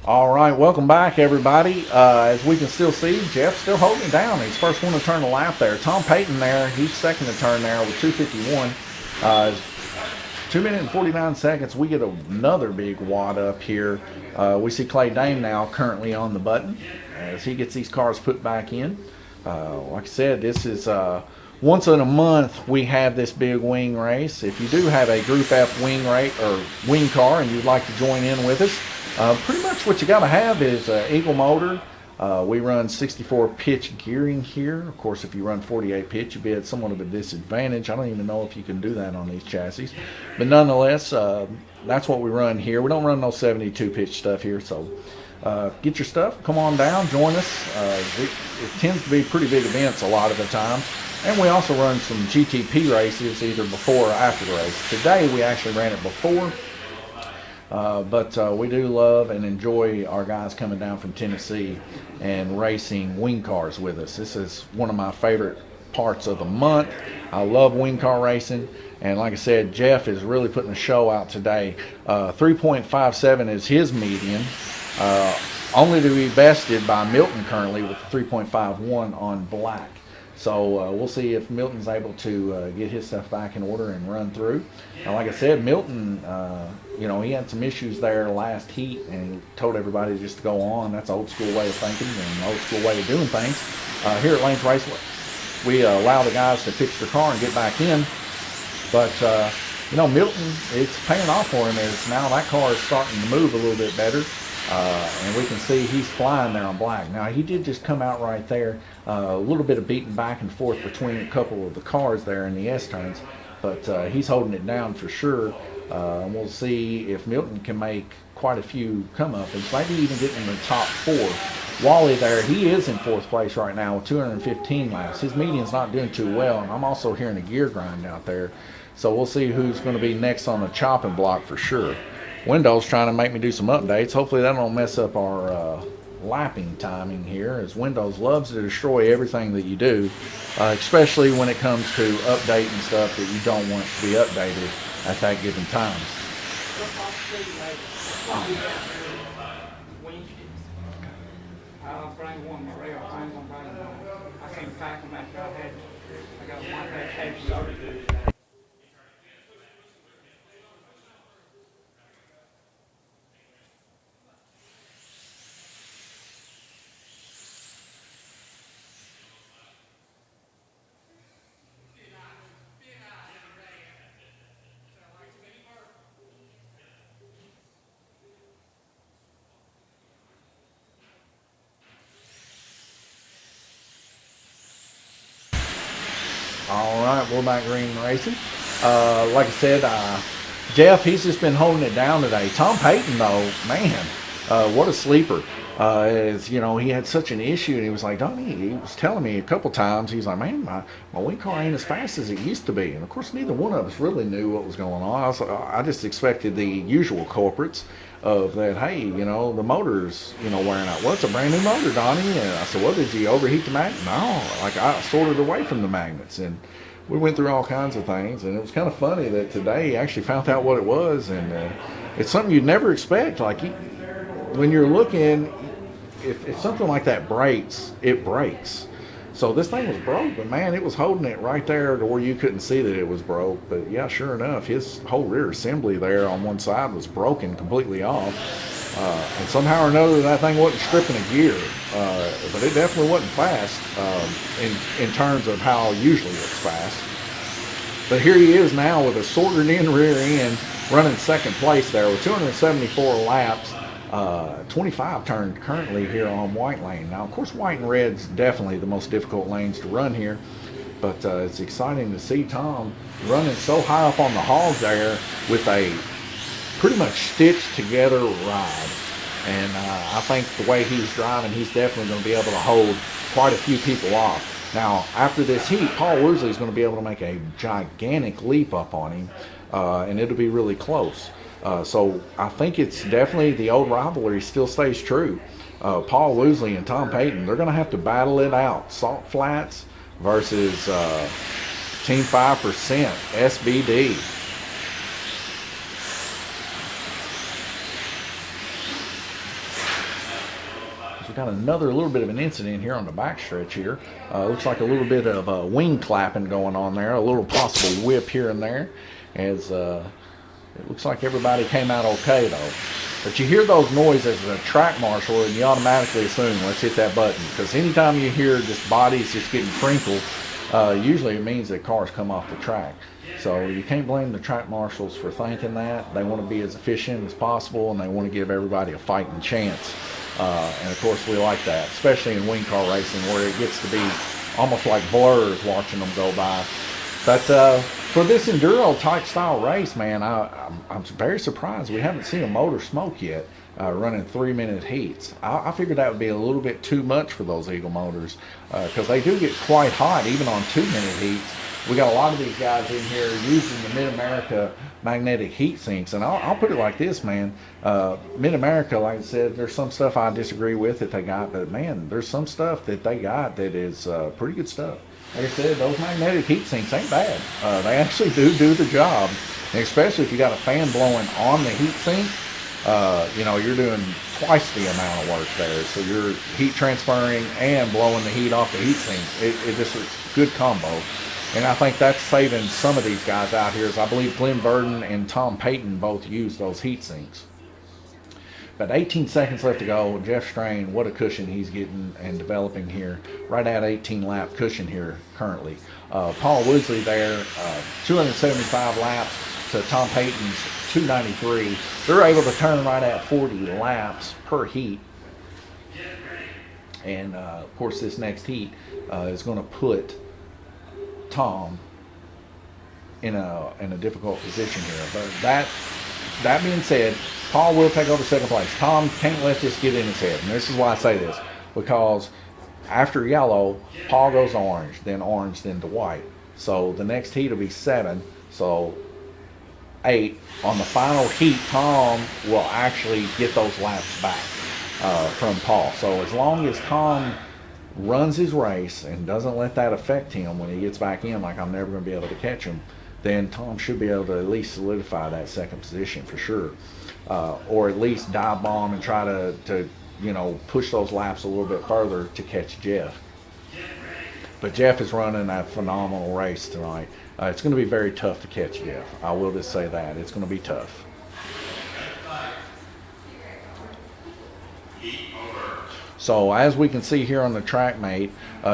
[SPEAKER 1] All right, welcome back, everybody. As we can still see, Jeff's still holding it down. He's first one to turn the lap there. Tom Payton there, he's second to turn there with 2:51. 2 minutes and 49 seconds. We get another big wad up here. We see Clay Dane now currently on the button as he gets these cars put back in. Like I said, this is once in a month we have this big wing race. If you do have a Group F wing rate or wing car and you'd like to join in with us, pretty much what you got to have is Eagle motor. We run 64 pitch gearing here. Of course, if you run 48 pitch, you'd be at somewhat of a disadvantage. I don't even know if you can do that on these chassis. But nonetheless, that's what we run here. We don't run no 72 pitch stuff here. So get your stuff, come on down, join us. It tends to be pretty big events a lot of the time. And we also run some GTP races either before or after the race. Today we actually ran it before. But we do love and enjoy our guys coming down from Tennessee and racing wing cars with us. This is one of my favorite parts of the month. I love wing car racing. And like I said, Jeff is really putting a show out today. 3.57 is his median. only to be bested by Milton currently with a 3.51 on black. So we'll see if Milton's able to get his stuff back in order and run through. Like I said, Milton, he had some issues there last heat, and he told everybody just to go on. That's an old school way of thinking and an old school way of doing things. Here at Lanes Raceway, we allow the guys to fix their car and get back in. But, Milton, it's paying off for him as now that car is starting to move a little bit better. And we can see he's flying there on black. Now, he did just come out right there. A little bit of beating back and forth between a couple of the cars there in the S-turns. But he's holding it down for sure. And we'll see if Milton can make quite a few come-ups, maybe even get in the top 4. Wally there, he is in 4th place right now with 215 laps. His median's not doing too well, and I'm also hearing a gear grind out there. So we'll see who's going to be next on the chopping block for sure. Windows trying to make me do some updates. Hopefully that don't mess up our lapping timing here, as Windows loves to destroy everything that you do, especially when it comes to updating stuff that you don't want to be updated at that given time.
[SPEAKER 6] I'll bring one Maria. I ain't gonna bring one. I can't pack them after I got one that had surgery.
[SPEAKER 1] All right, Woolback Green Racing. Like I said, Jeff, he's just been holding it down today. Tom Payton, though, man, what a sleeper. He had such an issue, and he was like, Donnie, he was telling me a couple times, he's like, man, my wing car ain't as fast as it used to be. And, of course, neither one of us really knew what was going on. I just expected the usual culprits of that, hey, the motor's, wearing out. Well, it's a brand new motor, Donnie. And I said, well, did you overheat the magnet? No, I sorted away from the magnets. And we went through all kinds of things. And it was kind of funny that today he actually found out what it was. And it's something you'd never expect. Like, when you're looking, if something like that breaks, it breaks. So this thing was broke, but man, it was holding it right there to where you couldn't see that it was broke. But yeah, sure enough, his whole rear assembly there on one side was broken completely off. And somehow or another, that thing wasn't stripping a gear. But it definitely wasn't fast in terms of how usually it's fast. But here he is now with a sorted in rear end, running second place there with 274 laps. 25 turned currently here on White Lane. Now, of course, white and red's definitely the most difficult lanes to run here, but it's exciting to see Tom running so high up on the hog there with a pretty much stitched together ride. And I think the way he's driving, he's definitely going to be able to hold quite a few people off. Now, after this heat, Paul Woosley is going to be able to make a gigantic leap up on him, and it'll be really close. So I think it's definitely the old rivalry still stays true. Paul Woosley and Tom Payton, they're going to have to battle it out. Salt Flats versus Team 5% SBD. We've got another little bit of an incident here on the backstretch here. Looks like a little bit of wing clapping going on there, a little possible whip here and there, as it looks like everybody came out okay, though. But you hear those noises as a track marshal, and you automatically assume, let's hit that button. Because anytime you hear just bodies just getting crinkled, usually it means that cars come off the track. So you can't blame the track marshals for thinking that. They want to be as efficient as possible, and they want to give everybody a fighting chance. And, of course, we like that, especially in wing car racing, where it gets to be almost like blurs watching them go by. But for this enduro type style race, man, I'm very surprised we haven't seen a motor smoke yet, running 3-minute heats. I figured that would be a little bit too much for those Eagle motors, because they do get quite hot even on 2-minute heats. We got a lot of these guys in here using the Mid-America magnetic heat sinks, and I'll put it like this, man. Mid-America, like I said, there's some stuff I disagree with that they got, but man, there's some stuff that they got that is pretty good stuff. Like I said, those magnetic heat sinks ain't bad. They actually do the job, and especially if you got a fan blowing on the heat sink. You're doing twice the amount of work there. So you're heat transferring and blowing the heat off the heat sink. It just is a good combo. And I think that's saving some of these guys out here. As I believe Glenn Burden and Tom Payton both use those heat sinks. But 18 seconds left to go. Jeff Strain, what a cushion he's getting and developing here. Right at 18 lap cushion here currently. Paul Woodsley there, 275 laps to Tom Payton's 293. They're able to turn right at 40 laps per heat. And of course, this next heat is going to put Tom in a difficult position here. But that being said, Paul will take over second place. Tom can't let this get in his head. And this is why I say this. Because after yellow, Paul goes orange, then to white. So the next heat will be 7. So 8. On the final heat, Tom will actually get those laps back from Paul. So as long as Tom runs his race and doesn't let that affect him when he gets back in, like I'm never going to be able to catch him, then Tom should be able to at least solidify that second position for sure. Or at least dive bomb and try to push those laps a little bit further to catch Jeff. But Jeff is running a phenomenal race tonight. It's going to be very tough to catch Jeff. I will just say that. It's going to be tough. So as we can see here on the track mate,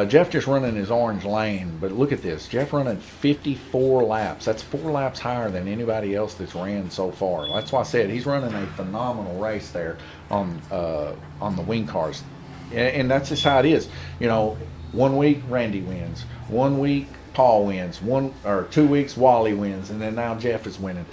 [SPEAKER 1] Jeff just running his orange lane. But look at this. Jeff running 54 laps. That's 4 laps higher than anybody else that's ran so far. That's why I said he's running a phenomenal race there on the wing cars. And that's just how it is. 1 week Randy wins. 1 week Paul wins. 1 or 2 weeks Wally wins. And then now Jeff is winning.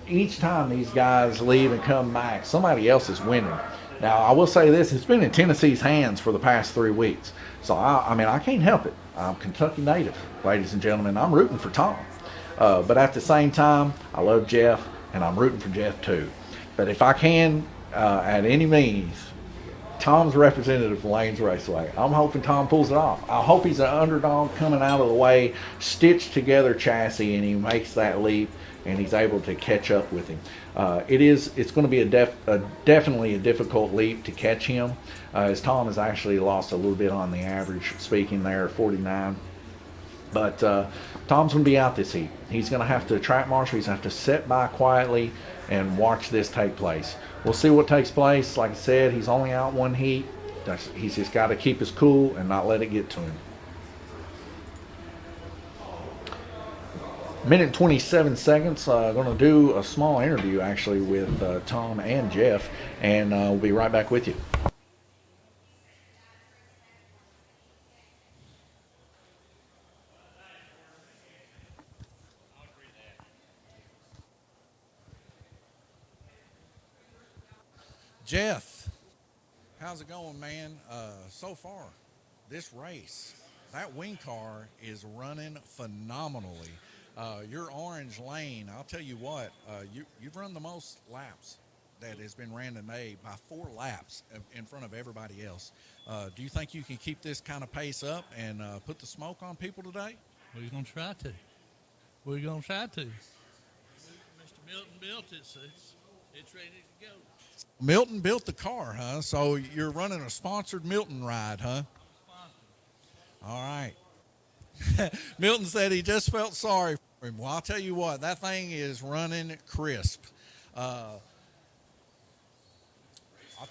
[SPEAKER 1] Each time these guys leave and come back, somebody else is winning. Now, I will say this, it's been in Tennessee's hands for the past 3 weeks. So, I can't help it. I'm Kentucky native, ladies and gentlemen. I'm rooting for Tom. But at the same time, I love Jeff, and I'm rooting for Jeff too. But if I can, at any means, Tom's representative for Lanes Raceway. I'm hoping Tom pulls it off. I hope he's an underdog coming out of the way, stitched together chassis, and he makes that leap, and he's able to catch up with him. It's going to be definitely a difficult leap to catch him, as Tom has actually lost a little bit on the average, speaking there, 49. But Tom's going to be out this heat. He's going to have to track marshal. He's going to have to sit by quietly and watch this take place. We'll see what takes place. Like I said, he's only out 1 heat. He's just got to keep his cool and not let it get to him. Minute and 27 seconds. Going to do a small interview actually with Tom and Jeff, and we'll be right back with you.
[SPEAKER 3] Jeff, how's it going, man? So far, this race, that wing car is running phenomenally. Your orange lane, I'll tell you what, you've run the most laps that has been ran today by 4 laps in front of everybody else. Do you think you can keep this kind of pace up and put the smoke on people today?
[SPEAKER 7] We're going to try to. We're going to try to. Mr. Milton built it, so it's ready to go.
[SPEAKER 3] Milton built the car, huh? So you're running a sponsored Milton ride, huh? All right. Milton said he just felt sorry for him. Well, I'll tell you what, that thing is running crisp. I'll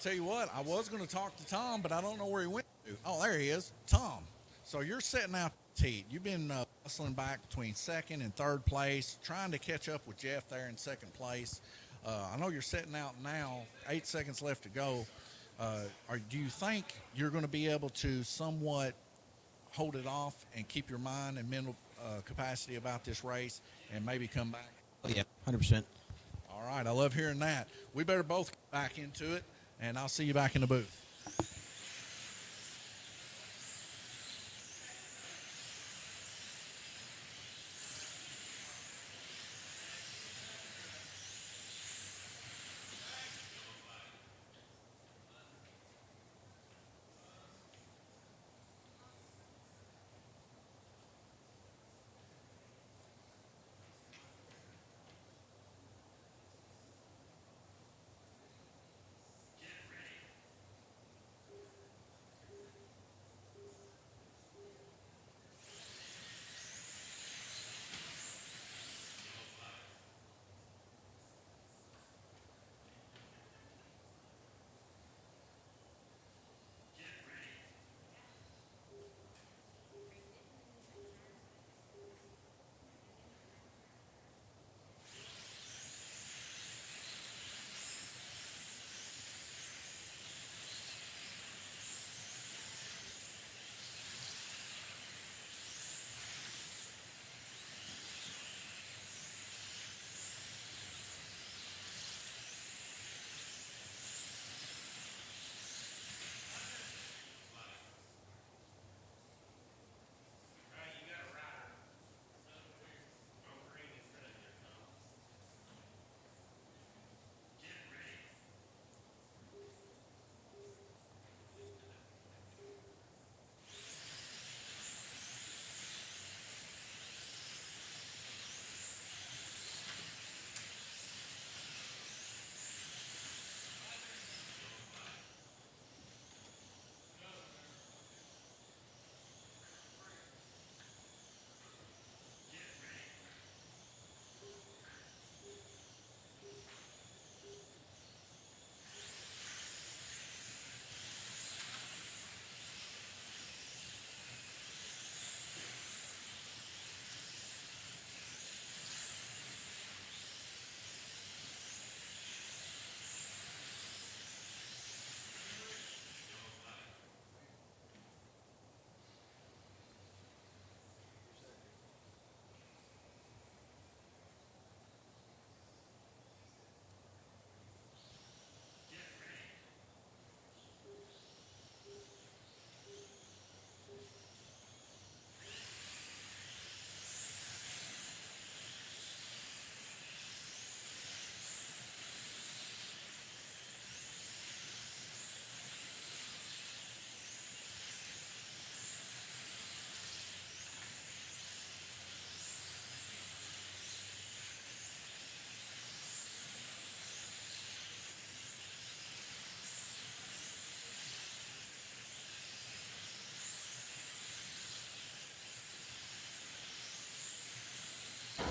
[SPEAKER 3] tell you what, I was going to talk to Tom, but I don't know where he went to. Oh, there he is. Tom, so you're setting out the heat. You've been hustling back between 2nd and 3rd place, trying to catch up with Jeff there in 2nd place. I know you're setting out now, 8 seconds left to go. Do you think you're going to be able to somewhat hold it off and keep your mind and mental capacity about this race and maybe come back?
[SPEAKER 4] Yeah, 100%.
[SPEAKER 3] All right, I love hearing that. We better both get back into it, and I'll see you back in the booth.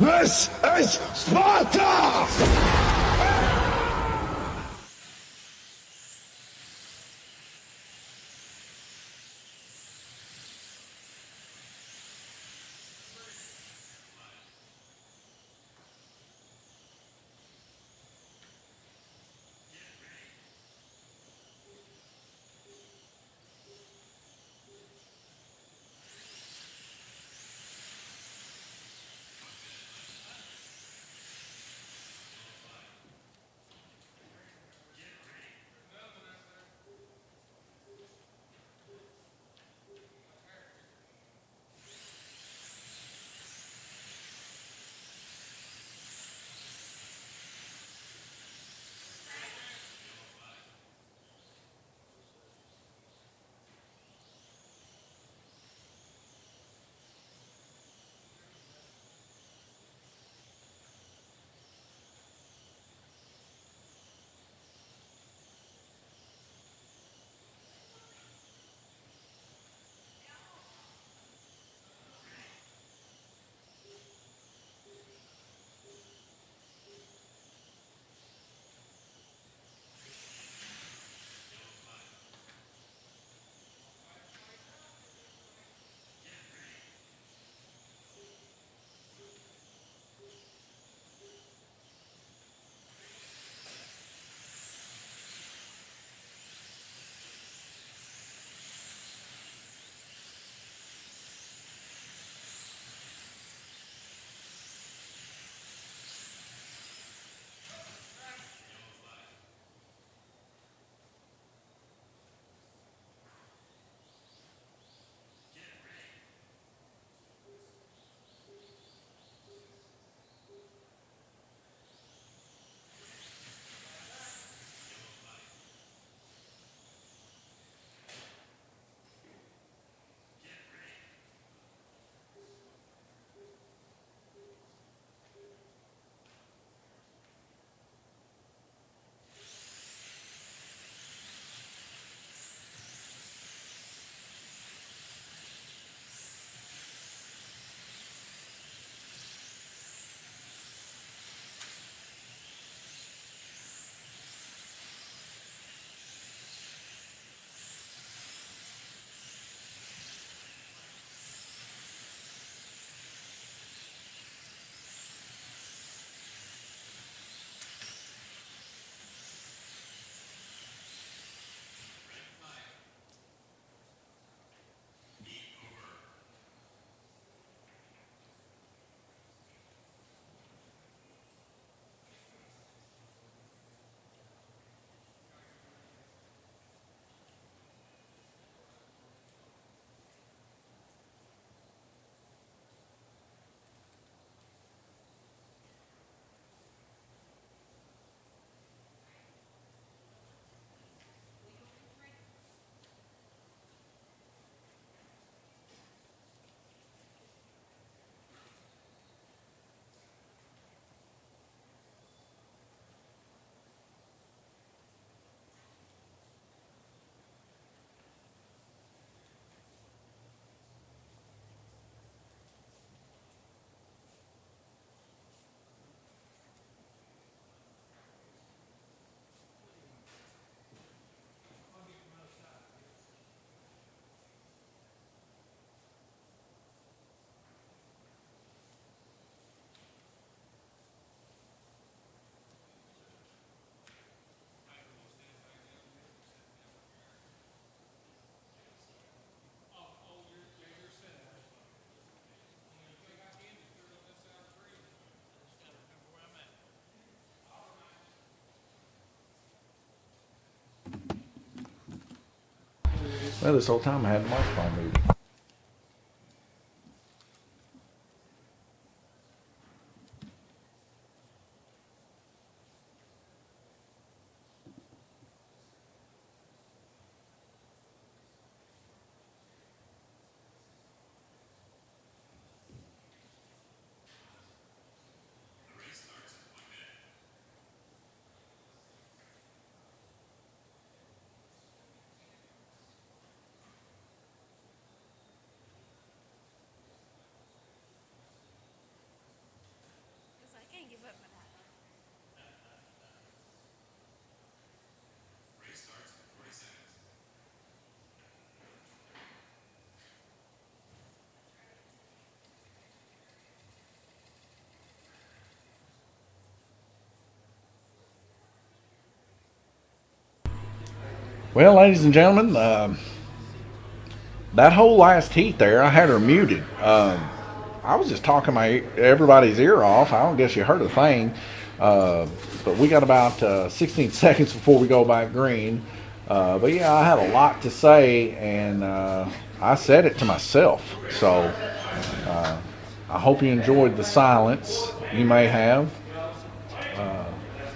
[SPEAKER 8] This is Sparta!
[SPEAKER 1] Well, this whole time I had the microphone muted. Well, ladies and gentlemen, that whole last heat there, I had her muted. I was just talking everybody's ear off. I don't guess you heard a thing. But we got about 16 seconds before we go back green. But yeah, I had a lot to say, and I said it to myself. So I hope you enjoyed the silence. You may have.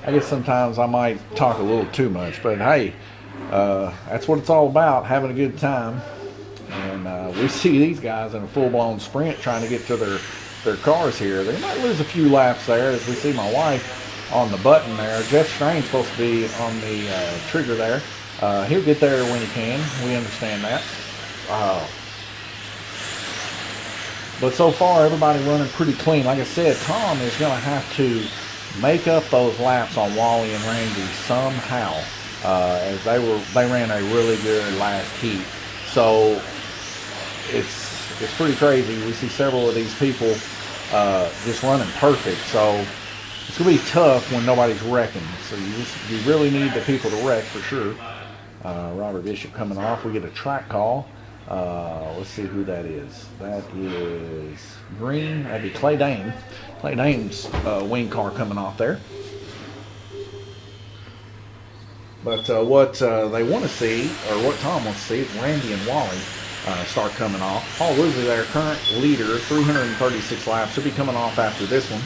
[SPEAKER 1] I guess sometimes I might talk a little too much, but hey, that's what it's all about, having a good time. And we see these guys in a full-blown sprint trying to get to their cars here. They might lose a few laps there, as we see my wife on the button there. Jeff Strain's supposed to be on the trigger there. He'll get there when he can. We understand that. But so far, everybody running pretty clean. Like I said, Tom is going to have to make up those laps on Wally and Randy somehow, as they ran a really good last heat. So it's pretty crazy. We see several of these people just running perfect. So it's going to be tough when nobody's wrecking. So you really need the people to wreck for sure. Robert Bishop coming off. We get a track call. Let's see who that is. That is green. That'd be Clay Dane. Clay Dane's wing car coming off there. But what they want to see, or what Tom wants to see, is Randy and Wally start coming off. Paul Woodley, their current leader, 336 laps. He'll be coming off after this one.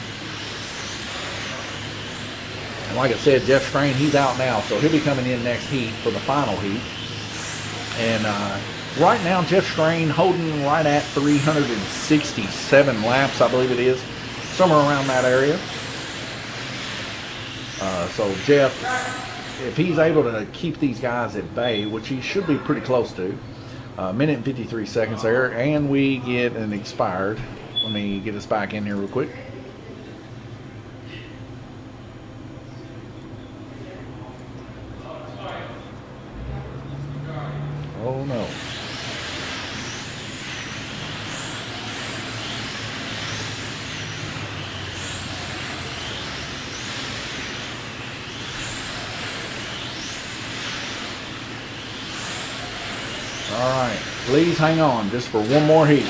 [SPEAKER 1] And like I said, Jeff Strain, he's out now, so he'll be coming in next heat for the final heat. And right now, Jeff Strain holding right at 367 laps, I believe it is, somewhere around that area. So Jeff, if he's able to keep these guys at bay, which he should be pretty close to, minute and 53 seconds there, and we get an expired. Let me get us back in here real quick. Oh no. All right, please hang on just for one more heat.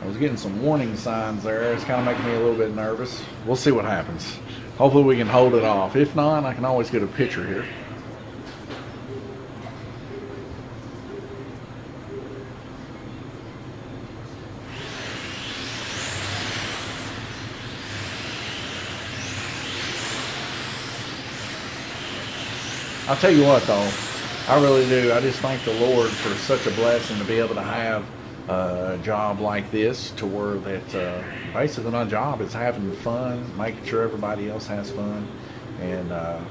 [SPEAKER 1] I was getting some warning signs there. It's kind of making me a little bit nervous. We'll see what happens. Hopefully we can hold it off. If not, I can always get a picture here. I'll tell you what, though, I really do. I just thank the Lord for such a blessing to be able to have a job like this, to where that basically my job is having fun, making sure everybody else has fun. And, I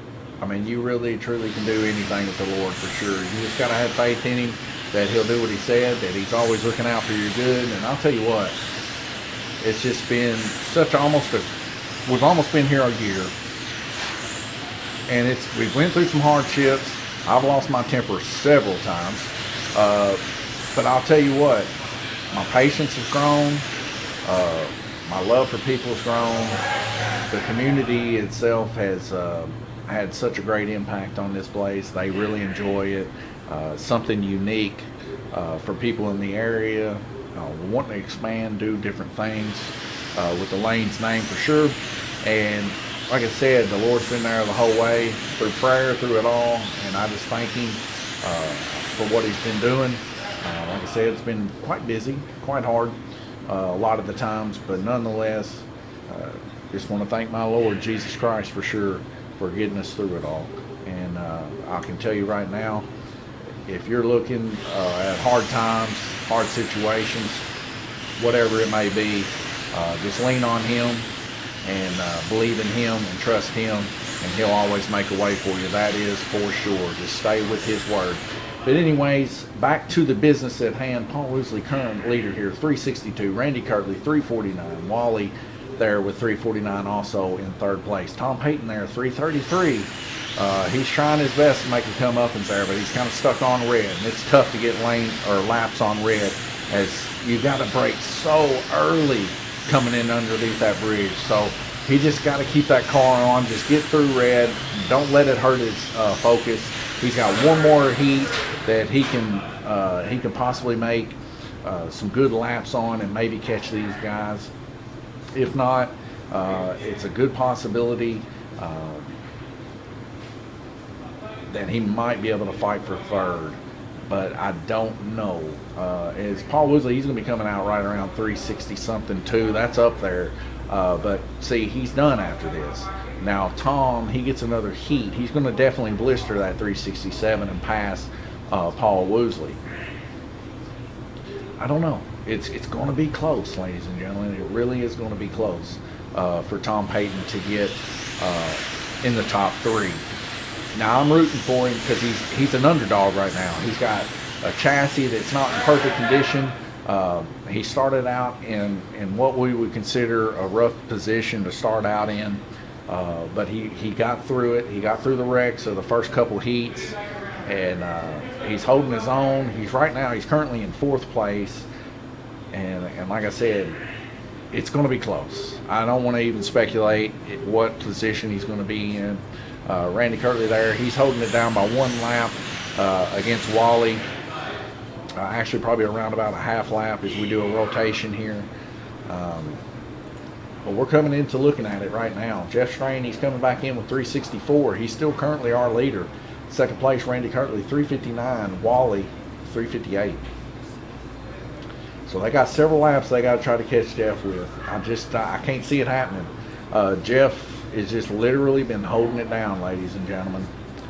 [SPEAKER 1] mean, you really, truly can do anything with the Lord for sure. You just got to have faith in Him that He'll do what He said, that He's always looking out for your good. And I'll tell you what, it's just been such we've almost been here a year. And we went through some hardships. I've lost my temper several times. But I'll tell you what, my patience has grown. My love for people has grown. The community itself has had such a great impact on this place. They really enjoy it. Something unique for people in the area. Wanting to expand, do different things with the Lane's name for sure. And like I said, the Lord's been there the whole way, through prayer, through it all, and I just thank Him for what He's been doing. Like I said, it's been quite busy, quite hard a lot of the times, but nonetheless, just want to thank my Lord Jesus Christ for sure for getting us through it all. And I can tell you right now, if you're looking at hard times, hard situations, whatever it may be, just lean on Him and believe in Him and trust Him, and He'll always make a way for you. That is for sure. Just stay with His word. But anyways, back to the business at hand. Paul Woodley, current leader here, 362. Randy Kirtley, 349. Wally there with 349, also in third place. Tom Payton there, 333. He's trying his best to make a come up in there, but he's kind of stuck on red. And it's tough to get laps on red, as you got to brake so early coming in underneath that bridge. So he just got to keep that car on, just get through red, don't let it hurt his focus, He's got one more heat that he can possibly make some good laps on and maybe catch these guys. If not, it's a good possibility that he might be able to fight for third, but I don't know. As Paul Woodley, he's going to be coming out right around 360 something too. That's up there. But see, he's done after this. Now Tom, he gets another heat. He's going to definitely blister that 367 and pass Paul Woodley. I don't know. It's going to be close, ladies and gentlemen. It really is going to be close for Tom Payton to get in the top 3. Now I'm rooting for him because he's an underdog right now. He's got a chassis that's not in perfect condition. He started out in what we would consider a rough position to start out in, but he got through it. He got through the wrecks of the first couple heats, and he's holding his own. He's currently in 4th place, and like I said, it's going to be close. I don't want to even speculate what position he's going to be in. Randy Kirtley there, he's holding it down by 1 lap against Wally. Actually, probably around about a half lap as we do a rotation here. But we're coming into looking at it right now. Jeff Strain, he's coming back in with 364. He's still currently our leader. Second place, Randy Kirtley, 359. Wally, 358. So they got several laps they got to try to catch Jeff with. I can't see it happening. Jeff has just literally been holding it down, ladies and gentlemen.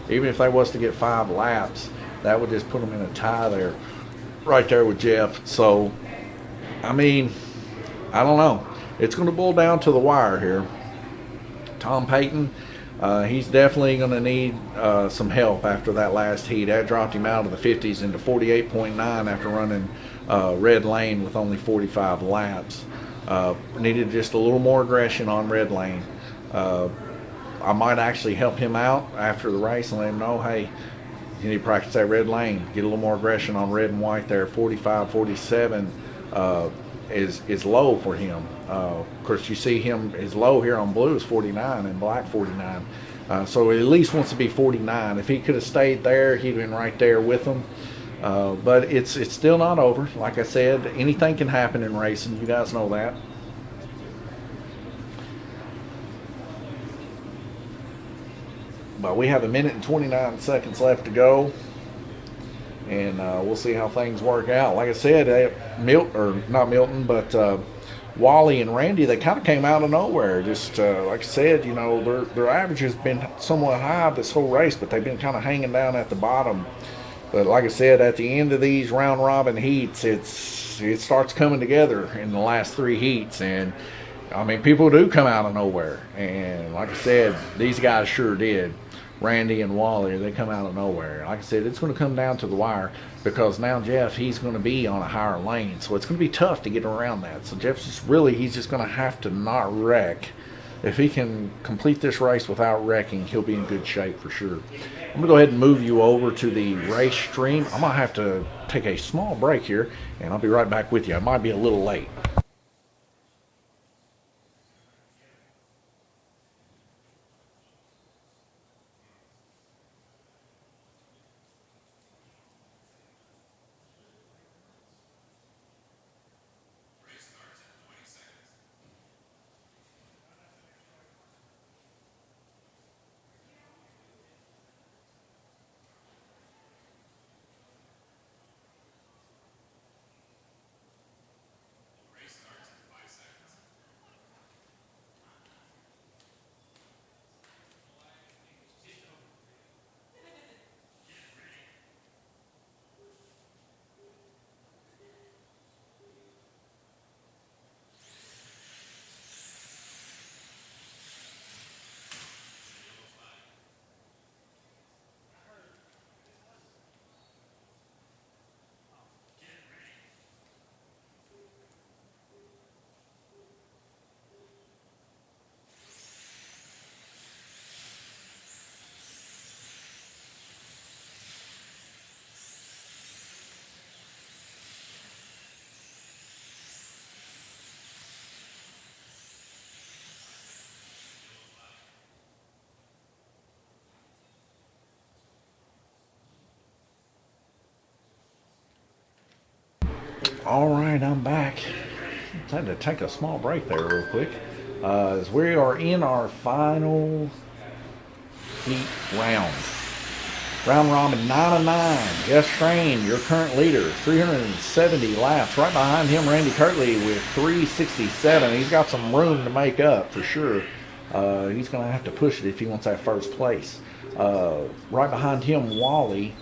[SPEAKER 1] Even if they was to get 5 laps, that would just put them in a tie there, right there with Jeff. So, I mean, I don't know. It's going to boil down to the wire here. Tom Payton, he's definitely going to need some help after that last heat. That dropped him out of the 50s into 48.9 after running Red Lane with only 45 laps. Needed just a little more aggression on Red Lane. I might actually help him out after the race and let him know, hey, you need to practice that Red Lane. Get a little more aggression on red and white there. 45, 47 is low for him. Of course, you see him, his low here on blue is 49 and black 49. So he at least wants to be 49. If he could have stayed there, he'd been right there with them. But it's still not over. Like I said, anything can happen in racing. You guys know that. But we have 1 minute and 29 seconds left to go, and we'll see how things work out. Like I said, Wally and Randy, they kind of came out of nowhere. Just like I said, you know, their average has been somewhat high this whole race, but they've been kind of hanging down at the bottom. But like I said, at the end of these round robin heats, it starts coming together in the last 3 heats, and I mean, people do come out of nowhere. And like I said, these guys sure did. Randy and Wally, they come out of nowhere. Like I said, it's going to come down to the wire because now Jeff, he's going to be on a higher lane. So it's going to be tough to get around that. So Jeff's he's just going to have to not wreck. If he can complete this race without wrecking, he'll be in good shape for sure. I'm going to go ahead and move you over to the race stream. I'm going to have to take a small break here, and I'll be right back with you. I might be a little late. All right, I'm back. I had to take a small break there real quick. As we are in our final heat round. Round robin 9-9. Jeff Strain, your current leader, 370 laps. Right behind him, Randy Kirtley with 367. He's got some room to make up for sure. He's going to have to push it if he wants that first place. Right behind him, Wally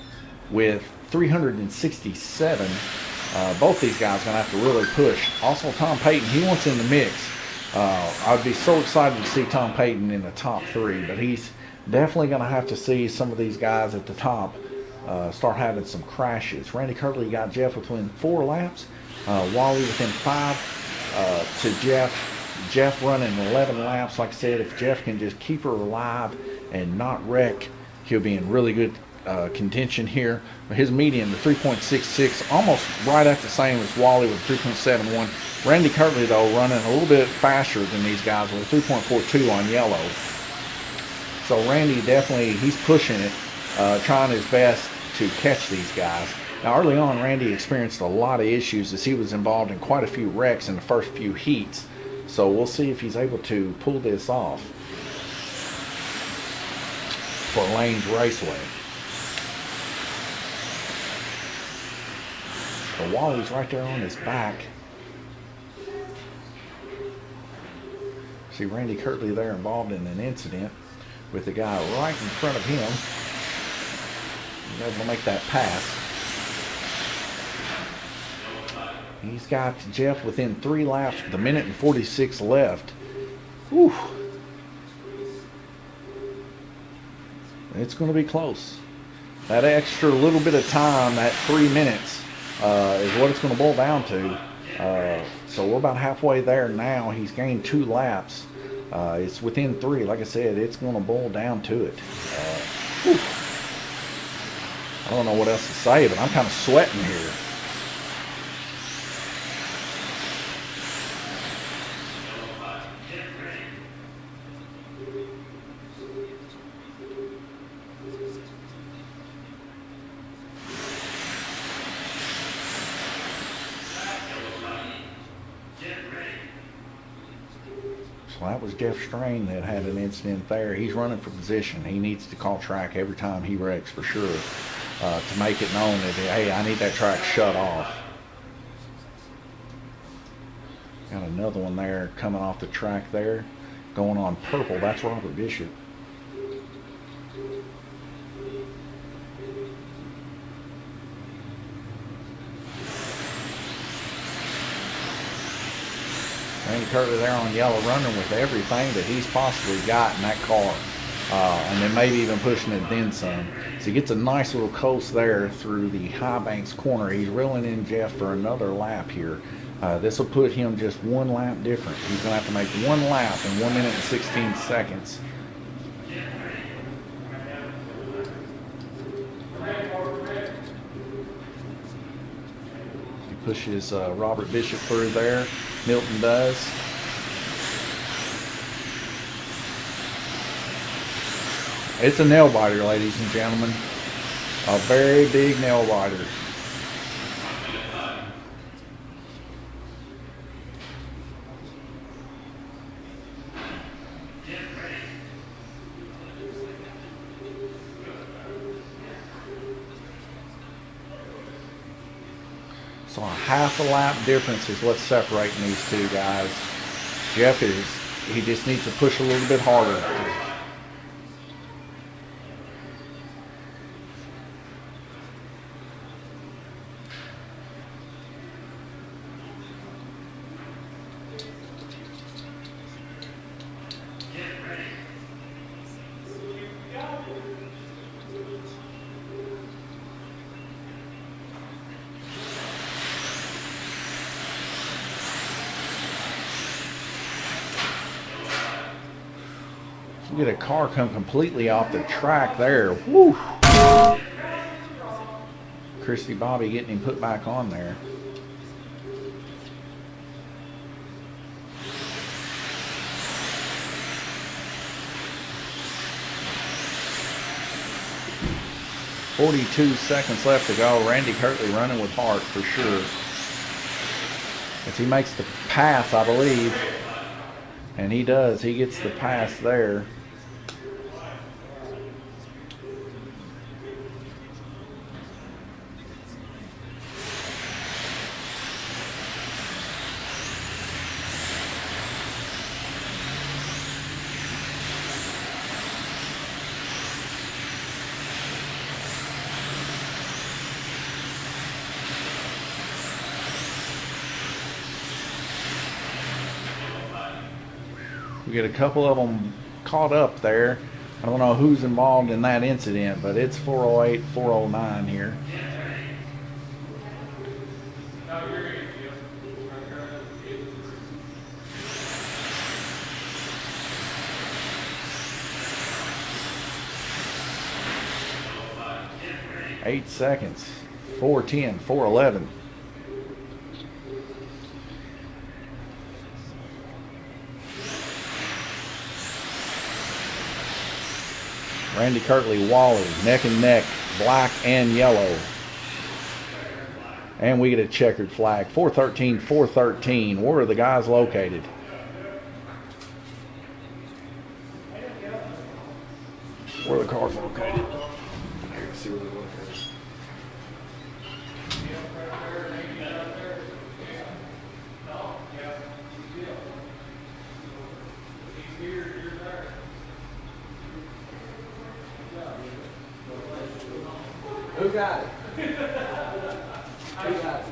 [SPEAKER 1] with 367. Both these guys are going to have to really push. Also, Tom Payton, he wants in the mix. I'd be so excited to see Tom Payton in the top 3, but he's definitely going to have to see some of these guys at the top start having some crashes. Randy Kirtley got Jeff within 4 laps. Wally within 5 to Jeff. Jeff running 11 laps. Like I said, if Jeff can just keep her alive and not wreck, he'll be in really good contention here. But his median, the 3.66, almost right at the same as Wally with 3.71. Randy Kirtley, though, running a little bit faster than these guys with 3.42 on yellow. So Randy definitely, he's pushing it, trying his best to catch these guys. Now, early on, Randy experienced a lot of issues as he was involved in quite a few wrecks in the first few heats. So we'll see if he's able to pull this off for Lanes Raceway. The Wally's right there on his back. See Randy Kirtley there involved in an incident with the guy right in front of him. He's able to make that pass. He's got Jeff within 3 laps with 1:46 left. Whew. It's going to be close. That extra little bit of time, that 3 minutes, is what it's going to boil down to. So we're about halfway there now. He's gained 2 laps. It's within 3. Like I said, it's going to boil down to it. I don't know what else to say, but I'm kind of sweating here. So that was Jeff Strain that had an incident there. He's running for position. He needs to call track every time he wrecks for sure to make it known that, hey, I need that track shut off. Got another one there coming off the track there, going on purple. That's Robert Bishop. Randy Kirtley there on yellow, running with everything that he's possibly got in that car. And then maybe even pushing it then some. So he gets a nice little coast there through the High Banks corner. He's reeling in Jeff for another lap here. This will put him just 1 lap different. He's going to have to make 1 lap in 1 minute and 16 seconds. He pushes Robert Bishop through there. Milton does. It's a nail biter, ladies and gentlemen. A very big nail biter. So a half a lap difference is what's separating these two guys. Jeff he just needs to push a little bit harder. You get a car come completely off the track there. Woo! Christy Bobby getting him put back on there. .42 seconds left to go. Randy Kirtley running with heart for sure. As he makes the pass, I believe. And he does. He gets the pass there. We get a couple of them caught up there. I don't know who's involved in that incident, but it's 408, 409 here. Eight seconds. 410, 411. Randy Kirtley, Wally, neck and neck, black and yellow. And we get a checkered flag. 413, 413. Where are the guys located? Where are the cars located? Here, see where they're located. Who got it? Who got it?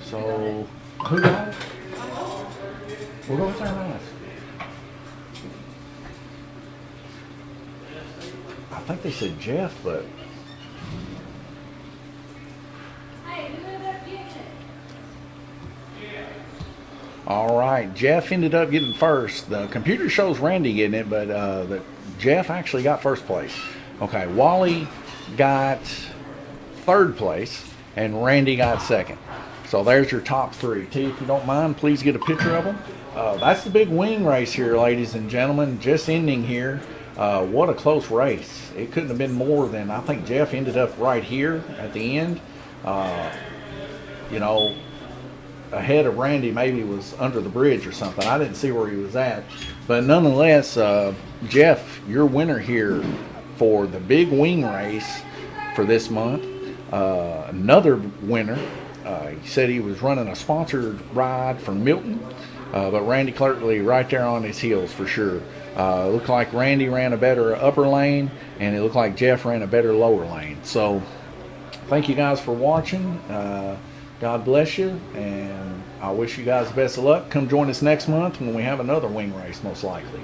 [SPEAKER 1] So, who got it? We'll go with our last. I think they said Jeff, but all right, Jeff ended up getting first. The computer shows Randy getting it, but Jeff actually got first place. Okay, Wally got third place, and Randy got second. So there's your top three. T, if you don't mind, please get a picture of them. That's the big wing race here, ladies and gentlemen. Just ending here. What a close race. It couldn't have been more than, I think Jeff ended up right here at the end. You know, ahead of Randy, maybe was under the bridge or something. I didn't see where he was at. But nonetheless, Jeff, your winner here for the big wing race for this month. Another winner. He said he was running a sponsored ride from Milton, but Randy Kirtley right there on his heels for sure. It looked like Randy ran a better upper lane, and it looked like Jeff ran a better lower lane. So thank you guys for watching. God bless you, and I wish you guys the best of luck. Come join us next month when we have another wing race, most likely.